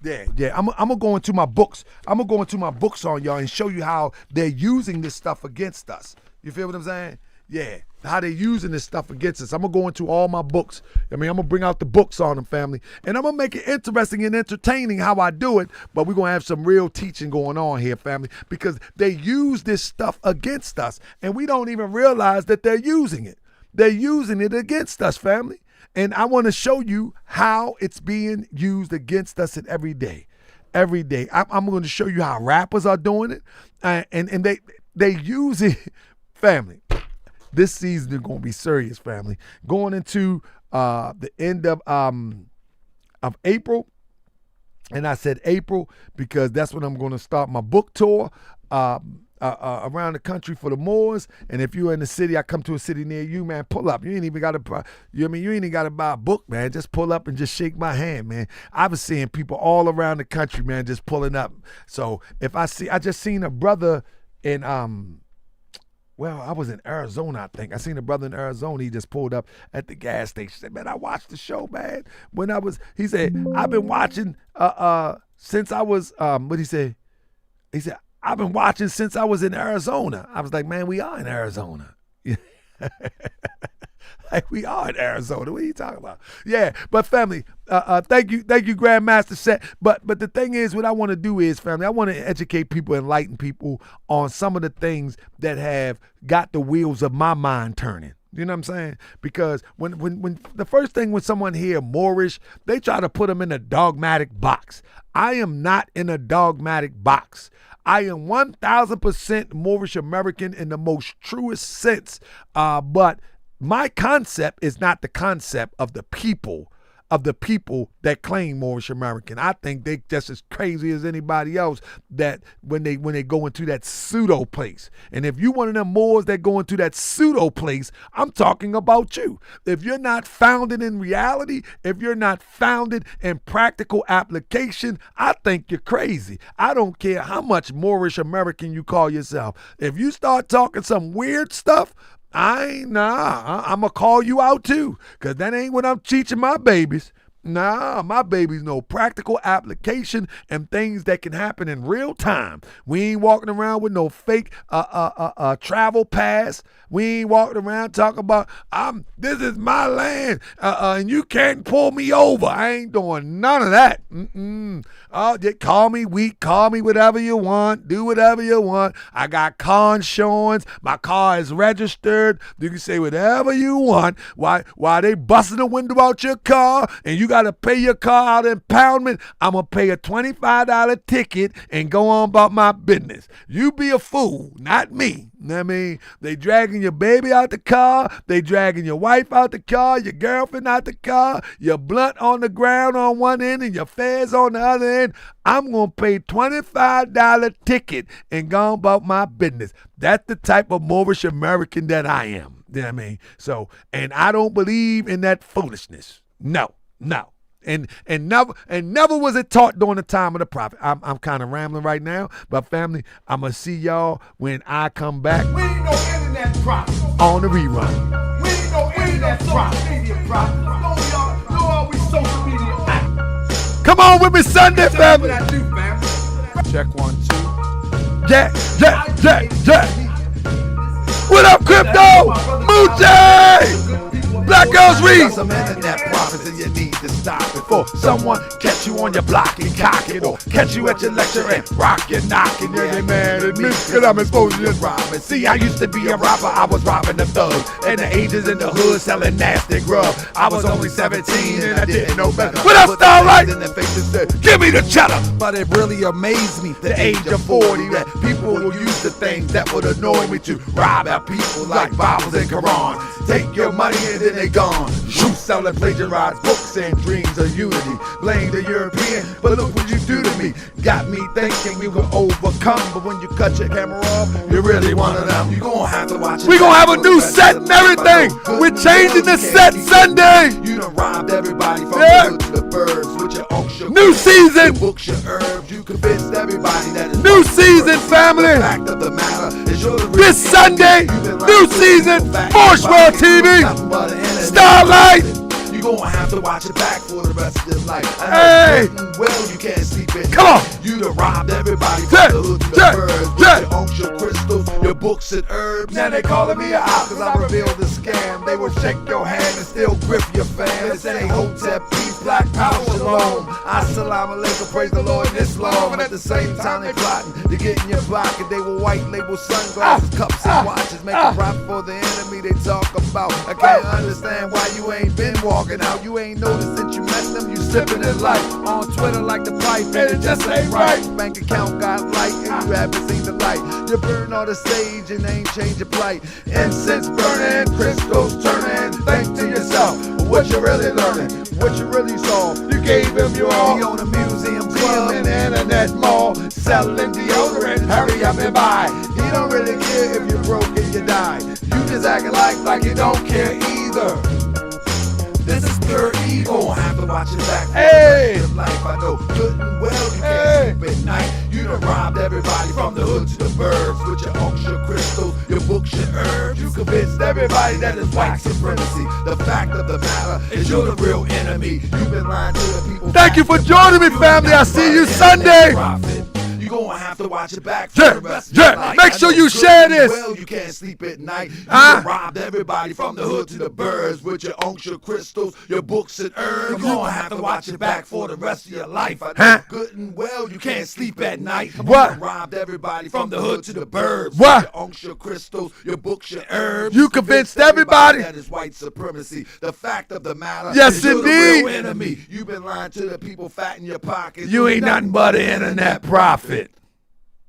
Speaker 1: Yeah. I'm gonna go into my books. I'm gonna go into my books on y'all and show you how they're using this stuff against us. You feel what I'm saying? Yeah, how they're using this stuff against us. I'm gonna go into all my books. I'm gonna bring out the books on them, family, and I'm gonna make it interesting and entertaining how I do it. But we're gonna have some real teaching going on here, family, because they use this stuff against us, and we don't even realize that they're using it. They're using it against us, family. And I want to show you how it's being used against us in every day. Every day. I'm going to show you how rappers are doing it. And they use it, family. This season is going to be serious, family. Going into the end of April. And I said April because that's when I'm going to start my book tour around the country for the Moors. And if you're in the city, I come to a city near you, man, pull up. You ain't even got to, you ain't even got to buy a book, man. Just pull up and just shake my hand, man. I've been seeing people all around the country, man, just pulling up. So if I just seen a brother in, well, I was in Arizona, I think. I seen a brother in Arizona. He just pulled up at the gas station. He said, man, I watched the show, man. He said, I've been watching since I was, what he said? He said, I've been watching since I was in Arizona. I was like, man, we are in Arizona. Like, we are in Arizona. What are you talking about? Yeah, but family, thank you, Grandmaster Set. But the thing is, what I want to do is, family, I want to educate people, enlighten people on some of the things that have got the wheels of my mind turning. You know what I'm saying? Because when the first thing when someone hear Moorish, they try to put them in a dogmatic box. I am not in a dogmatic box. I am 1,000% Moorish American in the most truest sense. But my concept is not the concept of the people that claim Moorish American. I think they just as crazy as anybody else that when they go into that pseudo place. And if you one of them Moors that go into that pseudo place, I'm talking about you. If you're not founded in reality, if you're not founded in practical application, I think you're crazy. I don't care how much Moorish American you call yourself. If you start talking some weird stuff, I'm going to call you out too, because that ain't what I'm teaching my babies. Nah, my babies know practical application and things that can happen in real time. We ain't walking around with no fake travel pass. We ain't walking around talking about, this is my land, and you can't pull me over. I ain't doing none of that. Just call me weak, call me whatever you want, do whatever you want. I got car insurance. My car is registered. You can say whatever you want. Why they busting the window out your car and you got to pay your car out impoundment? I'm going to pay a $25 ticket and go on about my business. You be a fool, not me. I mean, they dragging your baby out the car. They dragging your wife out the car, your girlfriend out the car, your blunt on the ground on one end and your fez on the other end. I'm going to pay $25 ticket and go on about my business. That's the type of Moorish American that I am. You know what I mean? So, and I don't believe in that foolishness. No. And never was it taught during the time of the prophet. I'm kind of rambling right now, but family, I'm gonna see y'all when I come back.
Speaker 4: We ain't no internet prophet.
Speaker 1: On the rerun.
Speaker 4: We ain't no internet prophet. Media prophet. No, all we social media actors.
Speaker 1: Come on with me Sunday, family.
Speaker 4: What I do, family.
Speaker 2: Check 1, 2.
Speaker 1: Yeah. What up, Crypto? Moochie! Black Girls Read.
Speaker 5: Some internet prophets and you need to stop before someone catch you on your block and cock it, or catch you at your lecture and rock your knock, and yeah, they mad at me cause I'm exposed to this robbing. See, I used to be a robber, I was robbing the thugs and the agents in the hood selling nasty grub. I was only 17 and I didn't know better.
Speaker 1: What up, Starlight?
Speaker 5: In the face and said,
Speaker 1: Give me the cheddar.
Speaker 5: but it really amazed me, the age of 40, that people will use the things that would annoy me to rob our people like Bibles and Quran. Take your money and then they gone. Truth selling, plagiarize books and dreams of unity. Blame the European, but look what you do to me. Got me thinking we will overcome, but when you cut your camera off, you're really one of them. You gon' have to watch it.
Speaker 1: We gonna have a new set and everything. We're changing the set Sunday.
Speaker 5: You done robbed everybody from
Speaker 1: Yeah.
Speaker 5: the hood to the birds with your unction.
Speaker 1: New season.
Speaker 5: Your books, your herbs. You convinced everybody that it's
Speaker 1: New season, family.
Speaker 5: The fact of the matter is you're the real
Speaker 1: This Sunday, new season, Moorish World TV. Starlight.
Speaker 5: You gonna have to watch it back for the rest of your life.
Speaker 1: Hey.
Speaker 5: Well, you can't sleep at
Speaker 1: Come on.
Speaker 5: You done robbed everybody from the hood to the birds. With your unks, your crystals, your books and herbs. Now they calling me out cause I revealed the scam. They will shake your hand and still grip your fam. This ain't Hotep, peace, black power, shalom. Assalamu alaikum, praise the Lord in Islam. And at the same time they plotting to get in your pocket. They will white label sunglasses, cups and watches. Make a profit for the enemy they talk about. I can't understand why you ain't been walking out. You ain't noticed since you met them, you slipping in life. On Twitter like the pipe, and it just ain't right. Bank account got light and you haven't seen the light. You burn on the stage and ain't change your plight. Incense burning, crystals turning. Think to yourself, what you really learning? What you really saw? You gave him your all. He on a museum club in the internet mall, selling deodorant. Hurry up and buy. He don't really care if you're broke and you die. You just acting like you don't care either. This is pure evil. Have to watch it back.
Speaker 1: Hey,
Speaker 5: life I know good and well. You can't sleep at night. You done robbed everybody from the hood to the burbs. With your unks, your crystals, your books, your herbs. You convinced everybody that it's white supremacy. The fact of the matter is you're the real enemy. You've been lying to the people.
Speaker 1: Thank you for joining me, family. I'll see you Sunday.
Speaker 5: You gonna have to watch it back for the rest of your life.
Speaker 1: Make sure you share this.
Speaker 5: Well, you can't sleep at night. You robbed everybody from the hood to the birds. With your unks, your crystals, your books and herbs. You gonna have to watch it back for the rest of your life. I know good and well you can't sleep at night.
Speaker 1: What?
Speaker 5: You robbed everybody from the hood to the birds.
Speaker 1: What?
Speaker 5: With your unks, your crystals, your books, your herbs.
Speaker 1: You convinced everybody
Speaker 5: that is white supremacy. The fact of the matter
Speaker 1: yes,
Speaker 5: is you're
Speaker 1: indeed.
Speaker 5: the real enemy. You've been lying to the people fat in your pockets.
Speaker 1: You ain't nothing but an internet prophet.